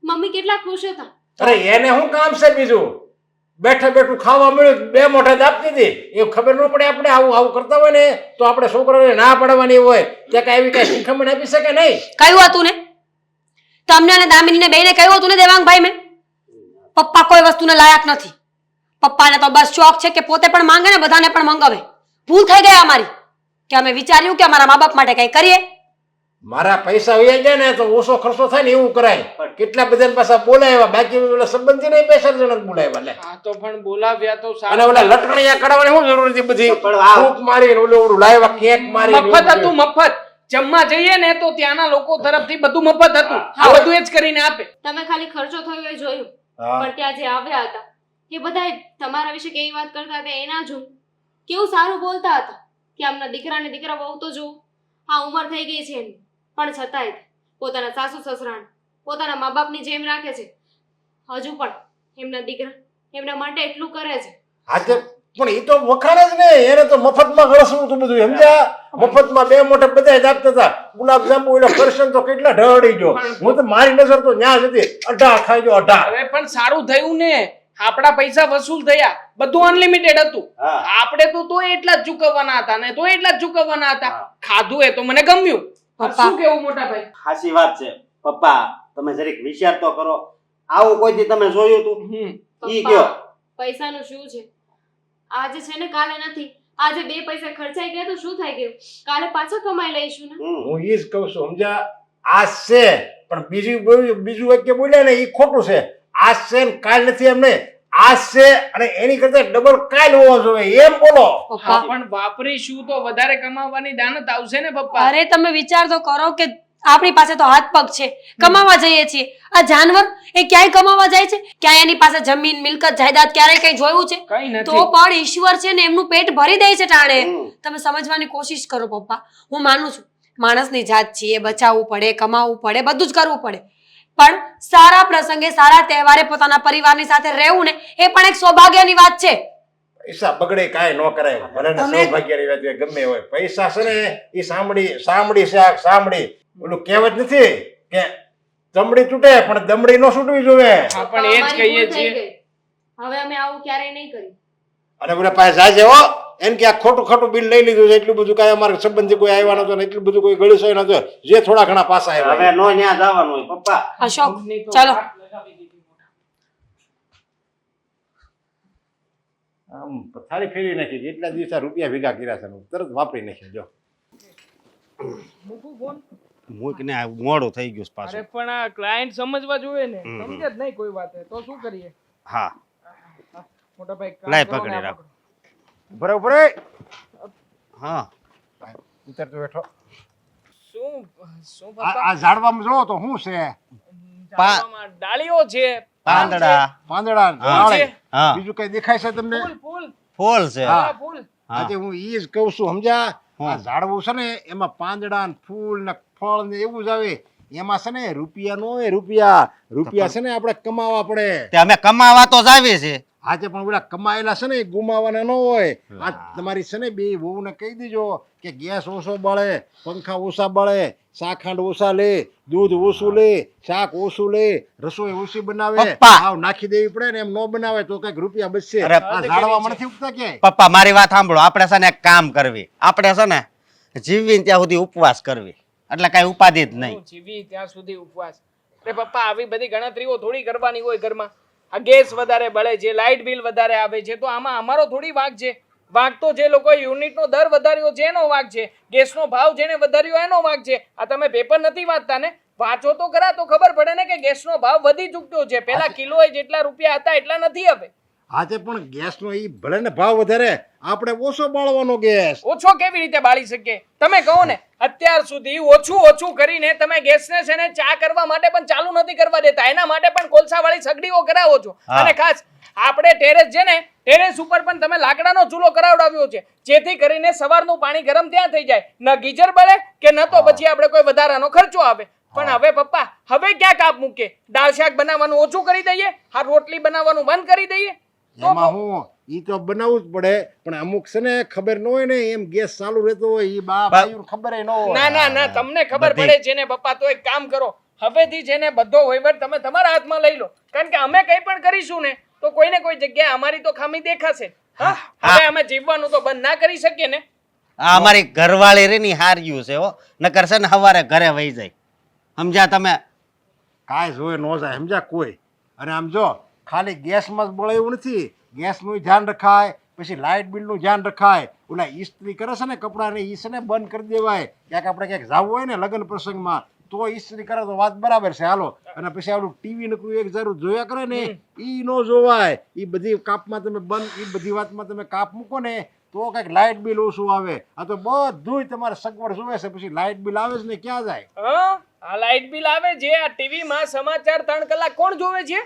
મમ્મી કેટલા ખુશ હતા. અરે એને શું કામ છે બીજું? બેઠે બેઠું ખાવા મળ્યું, 2 મોઢે આપી દીધી. એ ખબર ન પડે આપણે આવું કરતા હોય ને તો આપણે છોકરાને ના પાડવાની હોય ત્યાં કઈ એવી કઈ શિખામણ આપી શકે નહીં. કયું હતું ને તમને અને દામિનીને બેયને કહ્યું હતું ને દેવાંગભાઈ, મેં પપ્પા કોઈ વસ્તુને લાયક નથી. પપ્પાને તો બસ શોખ છે કે પોતે પણ માંગે ને બધાને પણ મંગાવે. ભૂલ થઈ ગઈ અમારી કે અમે વિચાર્યું કે અમારા મા બાપ માટે કઈ કરીએ. મારા પૈસા વહી જાય ને તો ઓછો ખર્ચો થાય ને એવું કરાય. કેટલા બધા પાછા બોલાવ્યા, બાકી ઓલા સંબંધી નહીં 2-4 જણા બોલાવ્યા લે. હા તો પણ બોલાવ્યા તો અને સારું. ઓલા લટકણિયા કરાવવાની શું જરૂર હતી બધી? પણ આ- ફૂંક મારીને ઓલું લાવ્યા, કેક મારીને મફત એવું હતું, મફત. જમવા જઈએ ને તો ત્યાંના લોકો તરફથી બધું મફત હતું. આ બધું એ જ કરીને આપે. તમે ખાલી ખર્ચો થયો એ જોયું, હા. પણ ત્યાં જે આવ્યા હતા એ બધા તમારા વિશે કેવી વાત કરતા હતા એના જોયું. કેવું સારું બોલતા હતા કે આમના દીકરાને દીકરા બહુ તો જુઓ, આ ઉંમર થઈ ગઈ છે એની, પણ છતાંય પોતાના સાસુ સસરાને પોતાના મા બાપની જેમ રાખે છે. હજુ પણ એમના દીકરા એમના માટે એટલું કરે છે. આજે પણ એ તો વખાણ જ ને, એને તો મફતમાં ગળસવું હતું બધું, સમજ્યા? મફતમાં 2 મોઢે બધા જ આપતા હતા. ગુલાબ જાંબુ એટલે કરશન તો કેટલા ઢળી ગયો. હું તો મારી નજર તો ન્યા જ હતી. 18 ખાઈ ગયો, 18. અરે પણ સારું થયું ને, આપણા પૈસા વસૂલ થયા, બધું અનલિમિટેડ હતું. હા. આપણે તો એટલા જ ચૂકવવાના હતા ને તો એટલા જ ચૂકવવાના હતા. ખાધું એ તો મને ગમ્યું. પપ્પા. શું કેવું મોટા ભાઈ? સાચી વાત છે પપ્પા, તમે જરીક વિચાર તો કરો. આવું કોઈ દી તમે જોયું તું? ઈ કયો. પૈસાનું શું છે? આજે છે ને કાલે નથી. આજે 2 પૈસા ખર્ચાઈ ગયા તો શું થઈ ગયું? કાલે પાછા કમાઈ લઈશું ને. હું ઈ જ કહું છું, સમજ્યા? આ છે પણ બીજું વાક્ય બોલ્યા ને એ ખોટું છે. આ છે ને કાલ નથી એમ નહીં. આ છે અને એની કરતા ડબલ કાલ હોવો જોઈએ એમ બોલો. હા, પણ વાપરીશું તો વધારે કમાવાની દાનત આવશે ને પપ્પા. અરે તમે વિચાર તો કરો કે આપણી પાસે તો હાથ પગ છે, કમાવા જઈએ છીએ. આ જાનવર એ ક્યાંય કમાવા જાય છે? ક્યાંય એની પાસે જમીન મિલકત જાયદાદ ક્યારેય કઈ જોયું છે? કઈ નથી. તો પણ ઈશ્વર છે ને એમનું પેટ ભરી દે છે ટાણે. તમે સમજવાની કોશિશ કરો પપ્પા. હું માનું છું માણસની જાત છીએ, બચાવવું પડે, કમાવવું પડે, બધું જ કરવું પડે, પણ સારા પ્રસંગે સારા તહેવારે પોતાના પરિવારની સાથે રહેવું ને એ પણ એક સૌભાગ્યની વાત છે. પૈસા બગડે કાંઈ ન કરાય, ભલે ને સૌભાગ્યની વાત હોય, ગમે હોય. પૈસા છે ને એ સાંભળી શાક સાંભળી, ઓલું કહેવત નથી કે ચમડી તૂટે પણ દમડી ન છૂટવી જોવે. હા પણ એ જ અમારી કહીએ ભૂલ થઈ છીએ. ગઈ. હવે અમે આવું ક્યારેય નહીં કરીએ. અને બધા પાસે જાય છે હો, એમ કે આ ખોટું બિલ લઈ લીધું છે, એટલું બધું કાંઈ અમારે સંબંધી કોઈ આવ્યા નતો ને એટલું બધું કોઈ ગળ્યું નતો, જે થોડા ઘણા પાસા હવે આવ્યા. નો ન્યા જવાનું હોય પપ્પા. અશોક ચાલો. આમ થાળી ફેરવી નાખી છે, એટલા દિવસ રૂપિયા ભેગા કર્યા છે, તરત વાપરી નાખી. જો મૂકું ફોન. મૂકને આ મોડું થઈ ગયું છે અરે પાછું. પણ આ ક્લાયન્ટ સમજવા જોઈએ ને, સમજે જ નહીં કોઈ વાત તો શું કરીએ? હા મોટા ભાઈ કામ લાય કરો ને પકડી આ રાખો. પકડો. બરાબર. હા ઉતરતો બેઠો. શું શું આ પપ્પા? આ ઝાડવામાં જો તો શું છે? ઝાડવામાં ડાળીઓ છે, પાંદડા. પાંદડા, હા. ડાળી. હા બીજું કઈ દેખાય છે તમને? ફૂલ ફૂલ ફૂલ છે. હા. હા ફૂલ. આજે હું ઈ જ કહું છું, સમજ્યા? હમ. આ ઝાડવું છે ને એમાં પાંદડા ને ફૂલ ને ફળ ને એવું જ આવે. એમાં છે ને રૂપિયા નો હોય, રૂપિયા છે ને આપણે કમાવા પડે. તે અમે કમાવા તો જ આવીએ છીએ. આજે પણ ઓલા કમાયેલા છે ને એ ગુમાવાના ન હોય. આ તમારી છે ને બે વહુને કહી દેજો કે ગેસ ઓછો બળે, પંખા ઓછા બળે, શાખાંડ ઓછા લે, દૂધ ઓછું લે, શાક ઓછું લે, રસોઈ ઓછી બનાવે. પપ્પા. આવ નાખી દેવી પડે ને, એમ ન બનાવે તો કઈક રૂપિયા બચશે. અરે આ ઝાડવા નથી ઉગતા ક્યાંય. પપ્પા મારી વાત સાંભળો, આપણે છે ને એક કામ કરવી, આપણે છે ને જીવીને ત્યાં સુધી ઉપવાસ કરવી, એટલે કઈ ઉપાધિ જ નહીં. હું જીવી ત્યાં સુધી ઉપવાસ. અરે પપ્પા આવી બધી ગણતરીઓ થોડી કરવાની હોય ઘરમાં. આ ગેસ વધારે બળે છે, લાઇટ બિલ વધારે આવે છે, તો આમાં અમારો થોડી વાંક છે. વાંક તો જે લોકો યુનિટનો દર વધાર્યો છે એનો વાંક છે, ગેસનો ભાવ જેને વધાર્યો એનો વાંક છે. આ તમે પેપર નથી વાંચતા ને? વાંચો તો ખરા તો ખબર પડે ને કે ગેસનો ભાવ વધી ચૂક્યો છે. પેલા કિલોએ જેટલા રૂપિયા હતા એટલા નથી હવે. આજે પણ ગેસનો ઈ ભલે ને ભાવ વધારે, આપણે ઓછો બાળવાનો ગેસ. ઓછો કેવી રીતે બાળી શકીએ? તમે કહો ને, અત્યાર સુધી ઓછું કરીને તમે ગેસને છે ને ચા કરવા માટે પણ ચાલુ નથી કરવા દેતા, એના માટે પણ કોલસાવાળી સગડીઓ કરાવો છો. હા. અને ખાસ આપણે ટેરેસ છે ને, ટેરેસ ઉપર પણ તમે લાકડાનો ચૂલો કરાવડાવ્યો છે, જેથી કરીને સવારનું પાણી ગરમ ત્યાં થઈ જાય, ન ગીઝર બળે કે ન તો પછી આપણે કોઈ વધારાનો ખર્ચો આવે. પણ હવે પપ્પા, હવે ક્યાં કાપ મૂકે? દાળ શાક બનાવવાનું ઓછું કરી દઈએ, આ રોટલી બનાવવાનું બંધ કરી દઈએ? એમાં હું ઈ તો બનાવવું જ પડે, પણ અમુક છે ને ખબર ન હોય ને, એમ ગેસ ચાલુ રહેતો હોય, ઈ બાયું ખબર ન હોય. ના તમને ખબર પડે છે ને પપ્પા. તો એક કામ કરો, હવેથી છે ને બધો વહીવટ તમે તમારા હાથમાં લઈ લો, કારણ કે અમે કંઈ પણ કરીશું ને તો કોઈને કોઈ જગ્યાએ અમારી તો ખામી દેખાશે. હા, હવે અમે જીવવાનું તો બંધ ના કરી શકીએ ને. આ અમારી ઘરવાળી રે ની હાર્યું છે હો, નકર છે ને સવારે ઘરે વહી જાય. સમજ્યા તમે? કાંઈ જોઈ ન જાય, સમજ્યા કોઈ. અને આમ જો ખાલી ગેસમાં જ બળે એવું નથી, ગેસનું ધ્યાન રખાય, પછી લાઇટ બિલનું ધ્યાન રખાય. ઓલા ઇસ્ત્રી કરે છે ને કપડાને, ઈ છે ને બંધ કરી દેવાય. ક્યાંક આપણે ક્યાંક જવું હોય ને લગ્ન પ્રસંગમાં તો ઇસ્ત્રી કરે તો વાત બરાબર છે, હાલો. અને પછી આવડું ટીવી નકરું એક જરૂર જોયા કરે ને, ઈ ન જોવાય. ઈ બધી કાપમાં તમે બંધ, ઈ બધી વાતમાં તમે કાપ મૂકો ને તો કંઈક લાઇટ બિલ ઓછું આવે. આ તો બધુંય તમારે સગવડ જોવે છે, પછી લાઇટ બિલ આવે છે ને ક્યાં જાય? હા, આ લાઇટ બિલ આવે છે, આ ટીવીમાં સમાચાર 3 કલાક કોણ જોવે છે?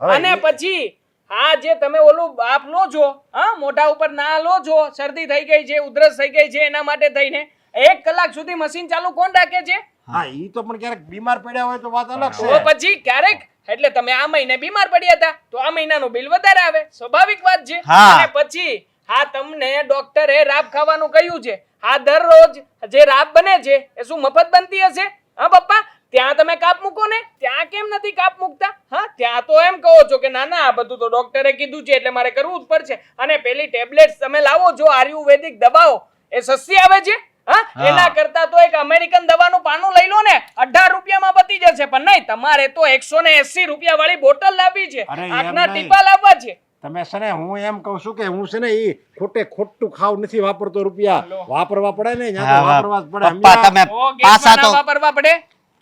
અને પછી આ જે તમે ઓલું બાપ લો છો, હા, મોઢા ઉપર ના લો છો, શરદી થઈ ગઈ છે, ઉધરસ થઈ ગઈ છે, એના માટે થઈને 1 કલાક સુધી મશીન ચાલુ કોણ રાખે છે? હા, ઈ તો પણ ક્યારેક બીમાર પડ્યા હોય તો વાત અલગ તો છે. પછી ક્યારેક, એટલે તમે આ મહિને બીમાર પડ્યા હતા તો આ મહિનાનું બિલ વધારે આવે, સ્વાભાવિક વાત છે. હા. અને પછી આ તમને ડોક્ટરે રાબ ખાવાનું કહ્યું છે, આ દરરોજ જે રાબ બને છે એ શું મફત બનતી હશે? હા પપ્પા, ત્યાં તમે કાપ મૂકો ને, ત્યાં કેમ નથી કાપ મૂકતા? હા, ત્યાં તો એમ કહો છો કે ના ના આ બધું તો ડોક્ટરે કીધું છે એટલે મારે કરવું જ પડશે. અને પેલી ટેબ્લેટ્સ તમે લાવો છો, આયુર્વેદિક દવાઓ, એ સસ્તી આવે છે. હા, એના કરતા તો એક અમેરિકન દવાનું પાનું લઈ લો ને, 18 રૂપિયામાં પતી જશે. પણ નહીં, તમારે તો 180 રૂપિયા વાળી બોટલ લાવવી છે, અરે એમ આંખના નહીં. ટીપા લાવવા છે. તમે છે ને, હું એમ કહું છું કે હું છે ને ઈ ખોટું ખાવ નથી વાપરતો. રૂપિયા વાપરવા પડે ને, ત્યાં તો વાપરવા જ પડે. પપ્પા સમજ્યા? તમે તો પાછા ગેસમાં તો ના વાપરવા પડે?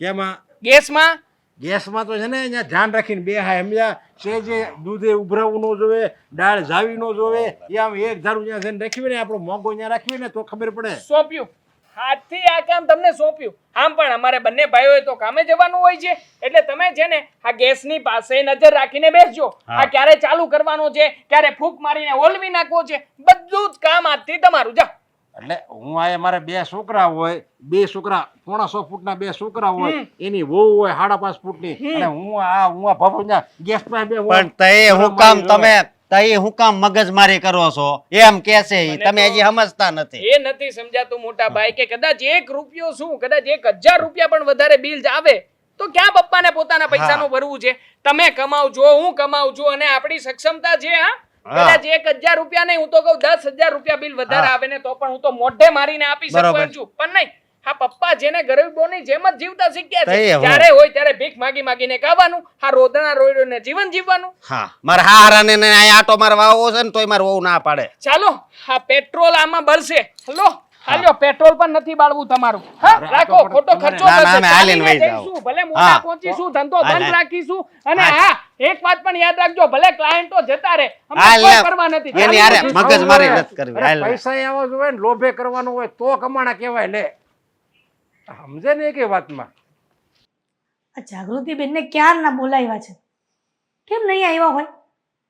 કેમાં? ગેસમાં ગેસમાં તો છે ને અહીંયા ધ્યાન રાખીને બે હાય, સમજ્યા? છે જે દૂધે ઉભરાવું ન જોવે, દાળ જાવી ન જોવે, એ આમ એક ધારું જ્યાં છે ને રાખવી ને, આપણો મોંઘો ત્યાં રાખવી ને તો ખબર પડે. સોંપ્યું. હાથથી આ કામ તમને સોંપ્યું. આમ પણ અમારે બંને ભાઈઓએ તો કામે જવાનું હોય છે, એટલે તમે છે ને આ ગેસની પાસે નજર રાખીને બેસજો. આ ક્યારે ચાલુ કરવાનો છે, ક્યારે ફૂંક મારીને ઓલવી નાખવો છે, બધું જ કામ આજથી તમારું. જા. એટલે હું આ મારે બે છોકરા હોય, બે છોકરા 1.5 ફૂટના બે છોકરા હોય, એની વહુ હોય 5.5 ફૂટની, અને હું આ ભભુના ગેસ પાસે બે પણ તઈ હું કામ તમે તઈ હું કામ મગજમારી કરો છો એમ કે છે ઈ. તમે હજી સમજતા નથી. એ નથી સમજાતું મોટા ભાઈ કે કદાચ 1 રૂપિયો શું, કદાચ 1000 રૂપિયા પણ વધારે બિલ આવે તો ક્યાં પપ્પાને પોતાના પૈસાનું ભરવું છે? તમે કમાવજો, હું કમાઉં છું, અને આપણી સક્ષમતા છે. કદાચ 1000 રૂપિયા નહીં, હું તો કહું 10,000 રૂપિયા બિલ વધારે આવે ને તો પણ હું તો મોઢે મારીને આપી શકું છું. પણ નહીં, હા પપ્પા જેને ગરીબોની જેમ જ જીવતા શીખ્યા છે, જ્યારે હોય ત્યારે ભીખ માગી માગીને ખાવાનું, હા રોદણા રોઈને જીવન જીવવાનું. હા, મારા હારાને ને આ આટો મારવા આવો છે ને તોય મારે વહુ ના પાડે. ચાલો, હા પેટ્રોલ આમાં બળશે. હલો હાલ્યો, પેટ્રોલ પણ નથી બાળવું તમારું. હા રાખો, ખોટો ખર્ચો થશે. ચાલીને જઈશું, ભલે મોટા પહોંચીશું, ધંધો બંધ રાખીશું, અને હા એક વાત પણ યાદ રાખજો, ભલે ક્લાયન્ટો જતા રહે, અમને કોઈ પરવા નથી. એની હારે મગજમારી નથી કરવી. હાલ. પૈસા આવા જોઈએ ને, લોભે કરવાનું હોય તો કમાણા કહેવાય. લે સમજે ને કે વાતમાં. આ જાગૃતિબેનને ક્યાં ના બોલાવ્યા છે, કેમ નહીં આવ્યા હોય?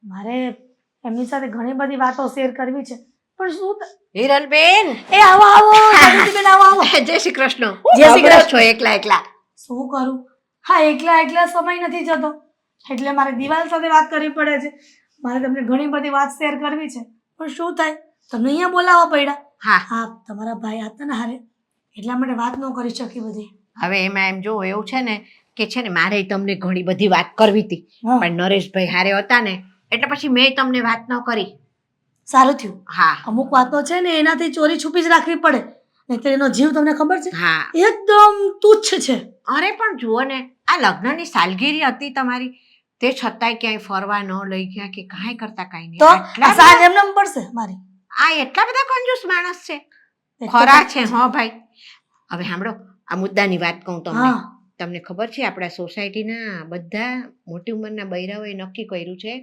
મારે એમની સાથે ઘણી બધી વાતો શેર કરવી છે, પણ શું હિરલબેન, એ આવો આવો જાગૃતિબેન, આવો આવો. જય શ્રી કૃષ્ણ. જય શ્રી કૃષ્ણ. છો એકલા એકલા? શું કરું, હા એકલા એકલા સમય નથી જતો, એટલે મારે દિવાલ સાથે વાત કરવી પડે છે. મારે તમને ઘણી બધી વાત શેર કરવી છે, પણ શું થાય, તમને અહીંયા બોલાવવા પડ્યા. હા હા, તમારા ભાઈ હતા ને હારે, એટલા માટે વાત ન કરી શકી બધી. હવે એમાં એમ જો એવું છે ને કે છે ને મારે તમને ઘણી બધી વાત કરવી હતી, હા. પણ નરેશભાઈ હારે હતા ને એટલે પછી મેં તમને વાત ન કરી. સારું થયું. હા અમુક વાતો છે ને એનાથી ચોરી છુપી જ રાખવી પડે, નહીંતર એનો જીવ તમને ખબર છે હા. એકદમ તુચ્છ છે. અરે પણ જુઓ ને, આ લગ્નની સાલગીરી હતી તમારી, તે છતાંય ક્યાંય ફરવા ન લઈ ગયા કે કાંઈ કરતા કાંઈ નહીં. તો આટલા સાંજ એમને એમ પડશે મારી. આ એટલા બધા કંજૂસ માણસ છે. એક તો ખરા છે હો ભાઈ. હવે સાંભળો, આ મુદ્દાની વાત કહું તમને. હા. તમને ખબર છે આપણા સોસાયટીના બધા મોટી ઉંમરના બૈરાઓએ નક્કી કર્યું છે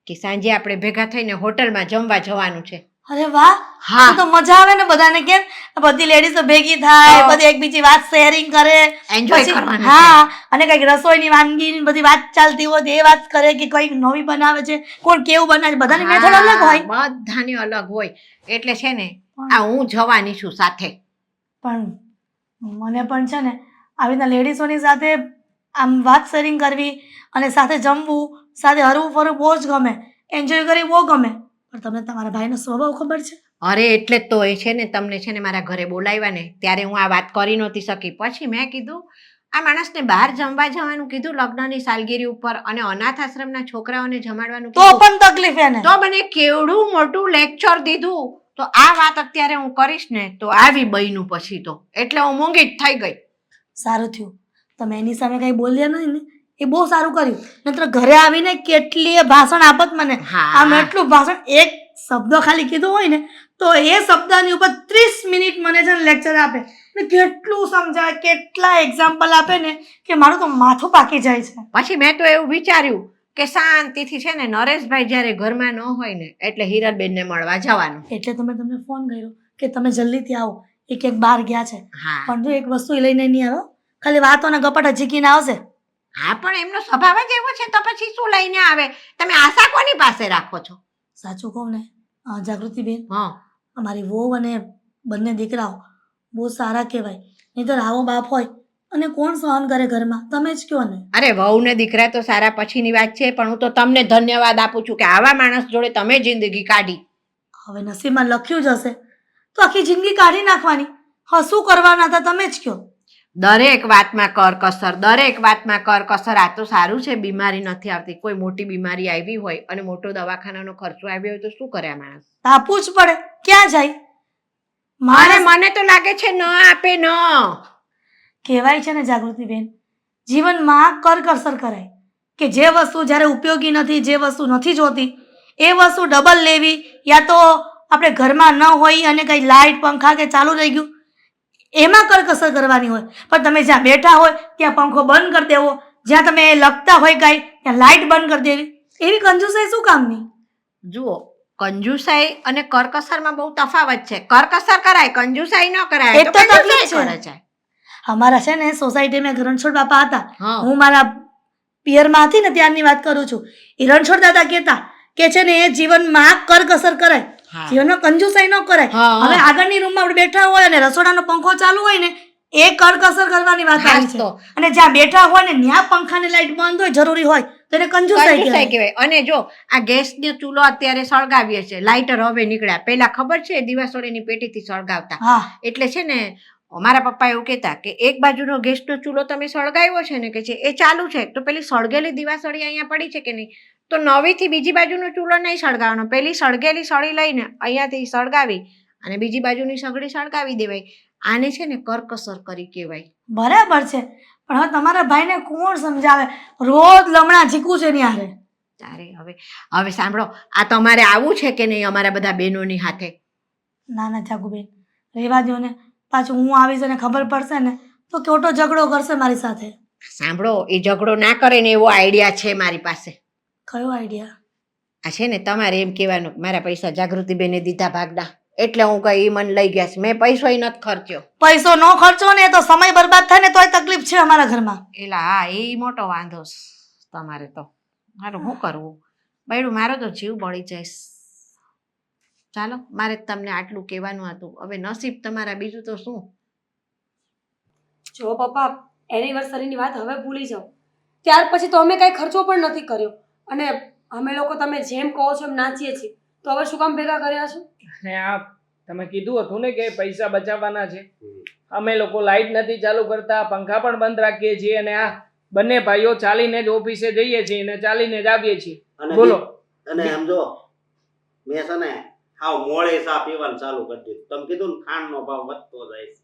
કે સાંજે આપણે ભેગા થઈને હોટલમાં જમવા જવાનું છે. અરે વાહ, હા. તો મજા આવે ને બધાને. કેમ બધી લેડીઝો ભેગી થાય, બધી એકબીજી વાત શેરિંગ કરે, એન્જોય પછી કરવાનું. હા, અને કઈક રસોઈની વાનગીની બધી વાત ચાલતી હોય તો એ વાત કરે કે કઈક નવી બનાવે છે, કોણ કેવું બનાવે છે, બધાની મેથડ અલગ હોય. બધાની અલગ હોય. એટલે છે ને આ હું જવાની છું સાથે. પણ મને પણ છે ને આવી રીતના લેડીઝોની સાથે આમ વાત શેરિંગ કરવી અને સાથે જમવું, સાથે હરવું ફરવું બહુ જ ગમે, એન્જોય કરવી બહુ ગમે. પણ તમને તમારા ભાઈનો સ્વભાવ ખબર છે. અરે એટલે જ તો એ છે ને તમને છે ને મારા ઘરે બોલાવ્યા ને ત્યારે હું આ વાત કરી નહોતી શકી. પછી મેં કીધું આ માણસને બહાર જમવા જવાનું કીધું લગ્નની સાલગીરી ઉપર, અને અનાથ આશ્રમના છોકરાઓને જમાડવાનું તો કીધું. પણ તકલીફ એને. તો મને કેવડું મોટું લેક્ચર દીધું. તો આ વાત અત્યારે હું કરીશ ને તો આવી બન્યું પછી તો, એટલે હું મૂંગી જ થઈ ગઈ. સારું થયું તમે એની સામે કઈ બોલ્યા નહીં ને, એ બહુ સારું કર્યું. નહીતર ઘરે આવીને કેટલી ભાષણ આપત મને. હા. આમ એટલું ભાષણ, એક શબ્દ ખાલી કીધું હોય ને તો એ શબ્દની ઉપર 30 મિનિટ મને છે ને લેક્ચર આપે ને, કેટલું સમજાય, કેટલા એક્ઝામ્પલ આપે ને કે મારું તો માથું પાકી જાય છે. પછી મેં તો એવું વિચાર્યું કે શાંતિથી છે ને નરેશભાઈ જ્યારે ઘરમાં ન હોય ને એટલે હિરલબેનને મળવા જવાનું. એટલે તો મેં તમને ફોન કર્યો કે તમે જલ્દીથી આવો, એ ક્યાંક બહાર ગયા છે. હા પણ જો એક વસ્તુ એ લઈને નહીં આવ્યો, ખાલી વાતોના ગપાટા ઝીકીને આવશે. હા પણ એમનો સ્વભાવ જ એવો છે તો પછી શું લઈને આવે? તમે આશા કોની પાસે રાખો છો? સાચું કહું ને જાગૃતિબેન, હા અમારી વહુ અને બંને દીકરાઓ બહુ સારા કહેવાય. નહીંતર આવો બાપ હોય અને કોણ સહન કરે ઘરમાં, તમે જ કહો ને. અરે વહુ ને દીકરા તો સારા પછીની વાત છે, પણ હું તો તમને ધન્યવાદ આપું છું કે આવા માણસ જોડે તમે જિંદગી કાઢી. હવે નસીબમાં લખ્યું જ હશે તો આખી જિંદગી કાઢી નાખવાની. હા, શું કરવાના હતા તમે જ કહો. દરેક વાતમાં કરકસર, દરેક વાતમાં કરકસર. આ તો સારું છે બીમારી નથી આવતી. કોઈ મોટી બીમારી આવી હોય અને મોટો દવાખાનાનો ખર્ચો આવ્યો હોય તો શું કરે આ માણસ? આપવું જ પડે, ક્યાં જાય મારે. માણસ. મને તો લાગે છે ન આપે ન. કહેવાય છે ને જાગૃતિબેન, જીવનમાં કરકસર કરાય કે જે વસ્તુ જ્યારે ઉપયોગી નથી, જે વસ્તુ નથી જોતી એ વસ્તુ ડબલ લેવી, યા તો આપણે ઘરમાં ન હોય અને કંઈ લાઇટ પંખા કે ચાલુ રહી ગયું એમાં કરકસર કરવાની હોય. પણ તમે જ્યાં બેઠા હોય ત્યાં પંખો બંધ કરી દેવો, જ્યાં તમે લખતા હોય કાંઈ ત્યાં લાઇટ બંધ કરી દેવી, એવી કંજૂસાઈ શું કામની? જુઓ કંજુસાઈ અને કરકસરમાં બહુ તફાવત છે. કરકસર કરાય, કંજુસાઈ ન કરાય. એ તો તકલીફ કંજુસાઈ છે. કરે છે. અમારા છે ને સોસાયટીમાં એક રણછોડ બાપા હતા. હા. હું મારા પિયરમાં હતી ને ત્યારની વાત કરું છું. એ રણછોડ દાદા કહેતા કે છે ને એ જીવનમાં કરકસર કરાય, હા. જીવનમાં કંજુસાઈ ન કરાય. હા. હવે આગળની રૂમમાં આપણે બેઠા હોય અને રસોડાનો પંખો ચાલુ હોય ને એ કરકસર કરવાની વાત આવી હાસ છે. તો. અને જ્યાં બેઠા હોય ને ત્યાં પંખાની લાઈટ બંધ હોય જરૂરી હોય તો એને કંજુસાઈ કંજુસાઈ કહેવાય. કહેવાય. અને જો આ ગેસનો ચૂલો અત્યારે સળગાવીએ છે, લાઇટર હવે નીકળ્યા. પહેલા ખબર છે દિવાસળીની પેટીથી સળગાવતા. હા એટલે છે ને મારા પપ્પા એવું કહેતા કે એક બાજુનો ગેસનો ચૂલો તમે સળગાવ્યો છે ને કે છે એ ચાલુ છે તો પેલી સળગેલી દિવાસળી અહીંયા પડી છે કે નહીં, તો નવીથી બીજી બાજુનો ચૂલો નહીં સળગાવવાનો. પેલી સળગેલી સળી લઈને અહીંયાથી સળગાવી અને બીજી બાજુની સગડી સળગાવી દેવાય. આને છે ને કરકસર કરી કહેવાય. બરાબર છે, પણ હવે તમારા ભાઈને કોણ સમજાવે? રોજ લમણા ઝીકું છે ને યારે. તારે હવે સાંભળો, આ તમારે આવું છે કે નહીં અમારા બધા બહેનોની હાથે? ના ના જાગુબેન રહેવા દો ને, પાછું હું આવીશ અને ખબર પડશે ને તો ખોટો ઝઘડો કરશે મારી સાથે. સાંભળો, એ ઝઘડો ના કરે ને એવો આઈડિયા છે મારી પાસે. કયો આઈડિયા? આ છે ને તમારે એમ કહેવાનું કે મારા પૈસા જાગૃતિબેને દીધા ભાગના, એટલે હું કઈ ઈ મને લઈ ગયા છે. મેં પૈસો નથી ખર્ચ્યો. પૈસો ન ખર્ચો ને તો સમય બરબાદ થાય ને તોય તકલીફ છે અમારા ઘરમાં. એલા હા, એ મોટો વાંધો છે તમારે તો. મારું શું કરવું બૈડું, મારો તો જીવ બળી જાય. ચાલો, મારે તમને આટલું કહેવાનું હતું. હવે નસીબ તમારા, બીજું તો શું. જો પપ્પા, એનિવર્સરીની વાત હવે ભૂલી જાઓ. ત્યાર પછી તો અમે કાંઈ ખર્ચો પણ નથી કર્યો, અને અમે લોકો તમે જેમ કહો છો એમ નાચીએ છીએ, તો હવે શું કામ ભેગા કર્યા છો? અને આ તમે કીધું હતું ને કે પૈસા બચાવવાના છે. અમે લોકો લાઈટ નથી ચાલુ કરતા, પંખા પણ બંધ રાખીએ છીએ, અને આ બંને ભાઈઓ ચાલીને જ ઓફિસે જઈએ છીએ અને ચાલીને જ આવીએ છીએ. બોલો. અને આમ જો મેં છે ને હાવ મોળે ચા પીવાનું ચાલુ કરી દીધું. તમે કીધું ને ખાંડનો ભાવ વધતો જાય છે,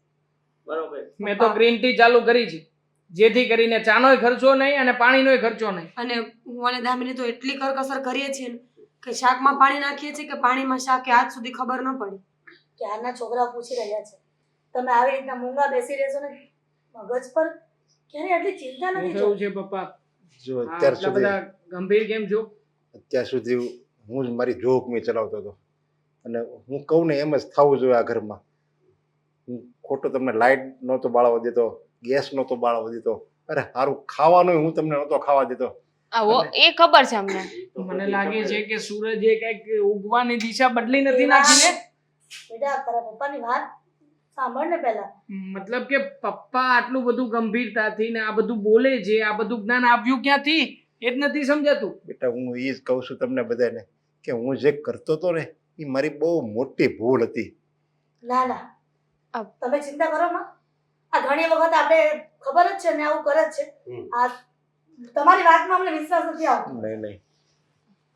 બરોબર? મેં તો ગ્રીન ટી ચાલુ કરી છે, જેથી કરીને ચાનોય ખર્ચો નહીં અને પાણીનોય ખર્ચો નહીં. અને હું અને દામિની તો એટલી કરકસર કરીએ છીએ ને કે શાકમાં પાણી નાખીએ છીએ કે પાણીમાં શાક, કે આજ સુધી ખબર ન પડી. ક્યારના છોકરા પૂછી રહ્યા છે, તમે આવી રીતના મૂંગા બેસી રહેશો ને મગજ પર ક્યારે આટલી ચિંતા નથી કેવું છે પપ્પા? જો આ અત્યાર આટલા સુધી બધા ગંભીર કેમ છો? અત્યાર સુધી હું જ મારી જોક મેં ચલાવતો હતો, અને હું કહું ને એમ જ થવું જોઈએ આ ઘરમાં. હું ખોટો તમને લાઇટ નહોતો બાળવા દેતો, ગેસ નહોતો બાળવા દેતો, અરે સારું ખાવાનું હું તમને નહોતો ખાવા દેતો. આવો એ ખબર છે અમને. મને લાગે છે કે સૂરજે કઈક ઉગવાની દિશા બદલી નથી નાખી ને. બેટા તારા પપ્પાની વાત સાંભળ ને પહેલા. મતલબ કે પપ્પા આટલું બધું ગંભીરતાથી ને આ બધું બોલે છે, આ બધું જ્ઞાન આવ્યું ક્યાંથી એ જ નથી સમજાતું. બેટા હું એ જ કહું છું તમને બધાને કે હું જે કરતો હતો ને એ મારી બહુ મોટી ભૂલ હતી. ના ના તમે ચિંતા કરો માં. આ ઘણી વખત આપણે ખબર જ છે ને આવું કરે જ છે. આ તમારી વાતમાં અમને વિશ્વાસ નથી આવતો. નહીં નહીં,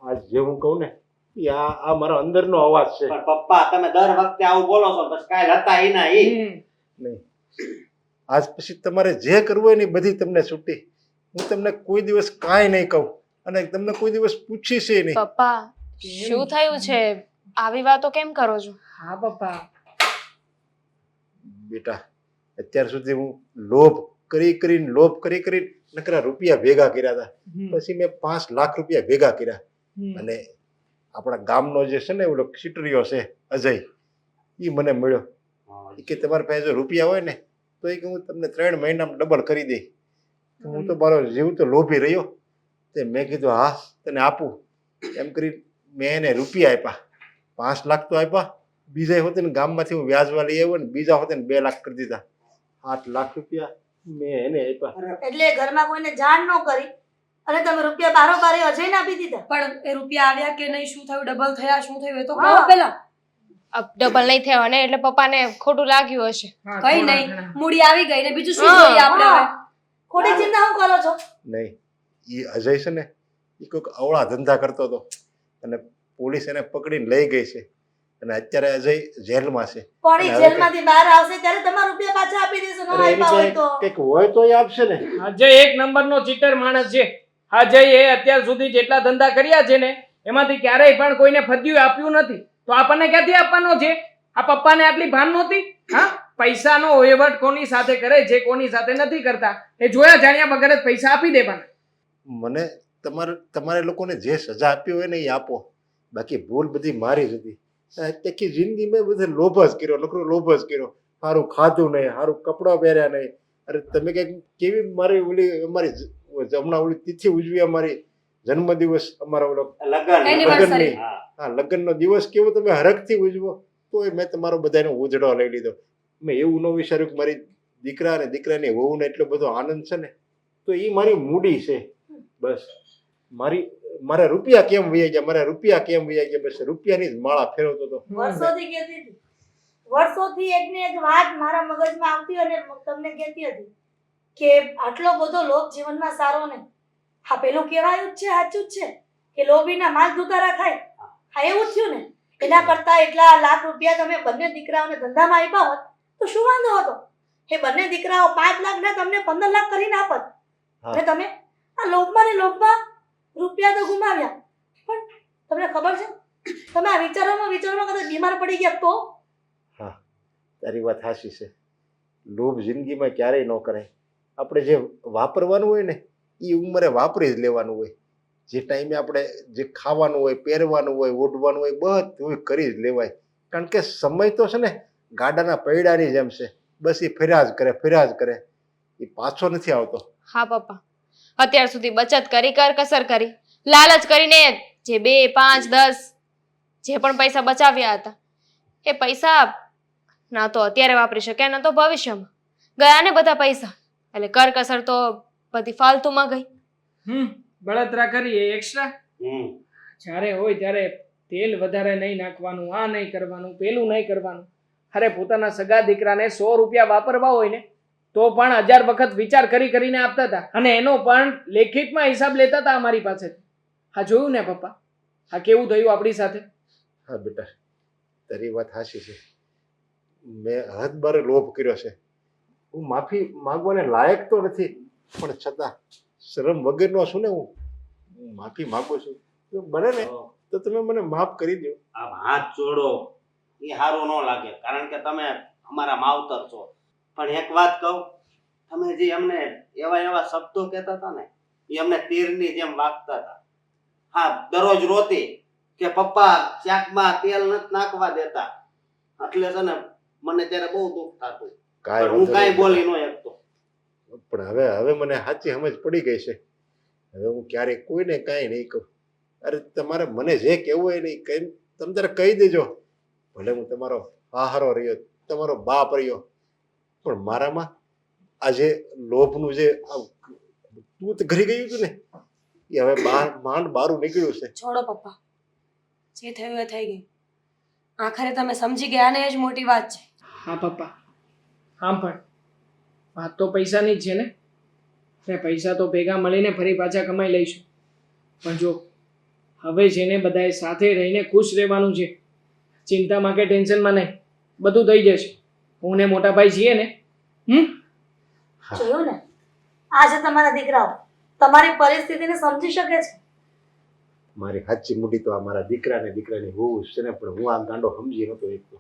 આ જે હું કહું ને એ આ મારો અંદરનો અવાજ છે. પણ પપ્પા તમે દર વખતે આવું બોલો છો, પછી કાલ હતા એના એ નહીં, આજ પછી તમારે જે કરવું હોય ને એ બધી તમને છૂટી. હું તમને કોઈ દિવસ કાંઈ નહીં કહું અને તમને કોઈ દિવસ પૂછીશ નહીં. પપ્પા શું થયું છે? આવી વાતો કેમ કરો છો? હા પપ્પા, બેટા અત્યાર સુધી હું લોભ કરી નકરા રૂપિયા ભેગા કર્યા હતા. પછી મેં 5 લાખ રૂપિયા ભેગા કર્યા, અને આપણા ગામનો જે છે ને ઓલો સિટરીયો છે અજય, એ મને મળ્યો. એ કે તમારી પાસે જો રૂપિયા હોય ને તો એ કે હું તમને 3 મહિનામાં ડબલ કરી દઈ. હું તો મારો જીવ તો લોભી રહ્યો, તે મેં કીધું હા તને આપું એમ કરી મેં એને રૂપિયા આપ્યા. 5 લાખ તો આપ્યા, બીજા હોતે ને ગામમાંથી હું વ્યાજવા લઈ આવ્યો ને બીજા હોતે ને 2 લાખ કરી દીધા. 8 લાખ રૂપિયા મેં એને આપ્યા. એટલે ઘરમાં કોઈને જાણ ન કરી અને તમે રૂપિયા બારોબારી અજયને આપી દીધા. પણ એ રૂપિયા આવ્યા કે નહીં, શું થયું, ડબલ થયા, શું થયું એ તો હા. કહો પહેલા. ડબલ નહીં થયો ને એટલે પપ્પાને ખોટું લાગ્યું હશે. હા, કઈ થોડા નહીં, ઘણા. મૂડી આવી ગઈ ને બીજું શું જોઈએ આપણે હવે? ખોટી ચિંતા હું કરો છો? નહીં, એ અજય છે ને એ કોઈક અવળા ધંધા કરતો હતો અને પોલીસ એને પકડીને લઈ ગઈ છે, અને અત્યારે અજય જેલમાં છે. પણ એ જેલમાંથી બહાર આવશે ત્યારે તમારા રૂપિયા પાછા આપી દેશો. ન અરે એની આપ્યા હોય પાસે તો કંઈક હોય તો એ આપશે ને. અજય એક નંબરનો ચીટર માણસ છે. અજય એ અત્યાર સુધી જેટલા ધંધા કર્યા છે ને એમાંથી ક્યારેય પણ કોઈને ફદ્યું આપ્યું નથી, તો આપણને ક્યાંથી આપવાનો છે? આ પપ્પાને આટલી ભાન નહોતી? હા, પૈસાનો વહીવટ કોની સાથે કરે છે કોની સાથે નથી કરતા એ જોયા જાણ્યા વગર જ પૈસા આપી દેવાના. મને તમારે લોકોને જે સજા આપી હોય ને એ આપો. બાકી ભૂલ બધી મારી જ હતી. આખી જિંદગીમાં બધે લોભ જ કર્યો, નકરો લોભ જ કર્યો. સારું ખાધું નહીં, સારું કપડાં પહેર્યા નહીં. અરે તમે કંઈક કેવી મારી ઓલી અમારી હમણાં ઓલી તિથિ ઉજવી, અમારી જન્મદિવસ, અમારા ઓલો લગ્નની, હા લગ્નનો દિવસ કેવો તમે હરખથી ઉજવો. તોય મેં તમારો બધાનો ઉજળો લઈ લીધો. મેં એવું ન વિચાર્યું કે મારી દીકરા અને દીકરાની વહુને એટલો બધો આનંદ છે ને, તો એ મારી મૂડી છે. બસ મારા રૂપિયા કેમ વૈયા ગયા, મારા રૂપિયા કેમ વૈયા ગયા, બસ રૂપિયાની જ માળા ફેરવતો હતો. વર્ષોથી કહેતી હતી, વર્ષોથી એક ને એક વાત મારા મગજમાં આવતી અને તમને કહેતી હતી કે આટલો બધો લોભ જીવનમાં સારો નહીં. હા પેલું કહેવાયું જ છે, સાચું જ છે કે લોભીના માલ દુતારા ખાય. હા એવું જ થયું ને. એના કરતા એટલા લાખ રૂપિયા તમે બંને દીકરાઓને ધંધામાં આપ્યા હોત તો શું વાંધો હતો? એ બંને દીકરાઓ 5 લાખ ના તમને 15 લાખ કરીને આપત. અને તમે આ લોભમાં ને લોભમાં રૂપિયા તો ગુમાવ્યા. પણ તમને ખબર છે, તમે આ વિચારોમાં કદાચ બીમાર પડી ગયા તો? હા તારી વાત સાચી છે. લોભ જિંદગીમાં ક્યારેય ન કરાય. આપણે જે વાપરવાનું હોય ને એ ઉંમરે વાપરી જ લેવાનું હોય. જે ટાઈમે આપણે જે ખાવાનું હોય, પહેરવાનું હોય, ઓઢવાનું હોય, બધું કરી જ લેવાય. કારણ કે સમય તો છે ને ગાડાના પૈડાની જેમ છે. બસ એ ફર્યા જ કરે, એ પાછો નથી આવતો. હા પપ્પા, અત્યાર સુધી બચત કરી, કરકસર કરી, લાલચ કરીને જે 2, 5, 10 જે પણ પૈસા બચાવ્યા હતા એ પૈસા ના તો અત્યારે વાપરી શક્યા, ના તો ભવિષ્યમાં ગયા ને બધા પૈસા. એટલે કરકસર તો બધી ફાલતુમાં ગઈ. બળતરા કરી એ એક્સ્ટ્રા. જ્યારે હોય ત્યારે તેલ વધારે નહીં નાખવાનું, આ નહીં કરવાનું, પેલું નહીં કરવાનું. અરે પોતાના સગા દીકરાને 100 રૂપિયા વાપરવા હોય ને તો પણ 1000 વખત વિચાર કરીને આપતા હતા, અને એનો પણ લેખિતમાં હિસાબ લેતા હતા અમારી પાસે. હા જોયું ને પપ્પા, આ કેવું થયું આપણી સાથે. હા બેટા તારી વાત સાચી છે. મેં હદ બારે લોભ કર્યો છે. હું માફી માંગવાને લાયક તો નથી, પણ છતાં શરમ વગરનો છું ને, હું માફી માંગુ છું. જો બને ને તો તમે મને માફ કરી દો. આમ હાથ જોડો એ સારું ન લાગે, કારણ કે તમે અમારા માવતર છો. પણ એક વાત કહું, તમે જે અમને એવા શબ્દો કહેતા હતા ને એ અમને તીરની જેમ વાગતા હતા. હા દરરોજ રોતી કે પપ્પા શાકમાં તેલ નથી નાખવા દેતા, એટલે છે ને મને ત્યારે બહુ દુઃખ થતું. પણ હું કાંઈ બોલી ન શકતો. પણ હવે મને સાચી સમજ પડી ગઈ છે. હવે હું ક્યારેય કોઈને કાંઈ નહીં કહું. અરે તમારે મને જે કહેવું હોય નહીં કઈ તમે તારે કહી દેજો. ભલે હું તમારો આહારો રહ્યો, તમારો બાપ રહ્યો, પણ મારામાં આ જે લોભનું જે તું ઘરી ગયું હતું ને એ હવે માંડ બારું નીકળ્યું છે. છોડો પપ્પા, જે થયું એ થઈ ગયું. આખરે તમે સમજી ગયા ને એ જ મોટી વાત છે. હા પપ્પા, આમ પણ વાત તો પૈસાની જ છે ને. પૈસા તો ભેગા મળીને ફરી પાછા કમાઈ લઈશું. પણ જો હવે જેને બધાએ સાથે રહીને ખુશ રહેવાનું છે, ચિંતામાં કે ટેન્શનમાં નહીં, બધું થઈ જશે. હું ને મોટા ભાઈ છીએ ને. જોયું ને, આજે તમારા દીકરાઓ તમારી પરિસ્થિતિને સમજી શકે છે. મારી સાચી મૂડી તો આ મારા દીકરા ને દીકરાની હોવું છે ને, પણ હું આ ગાંડો સમજી નતો એકતો.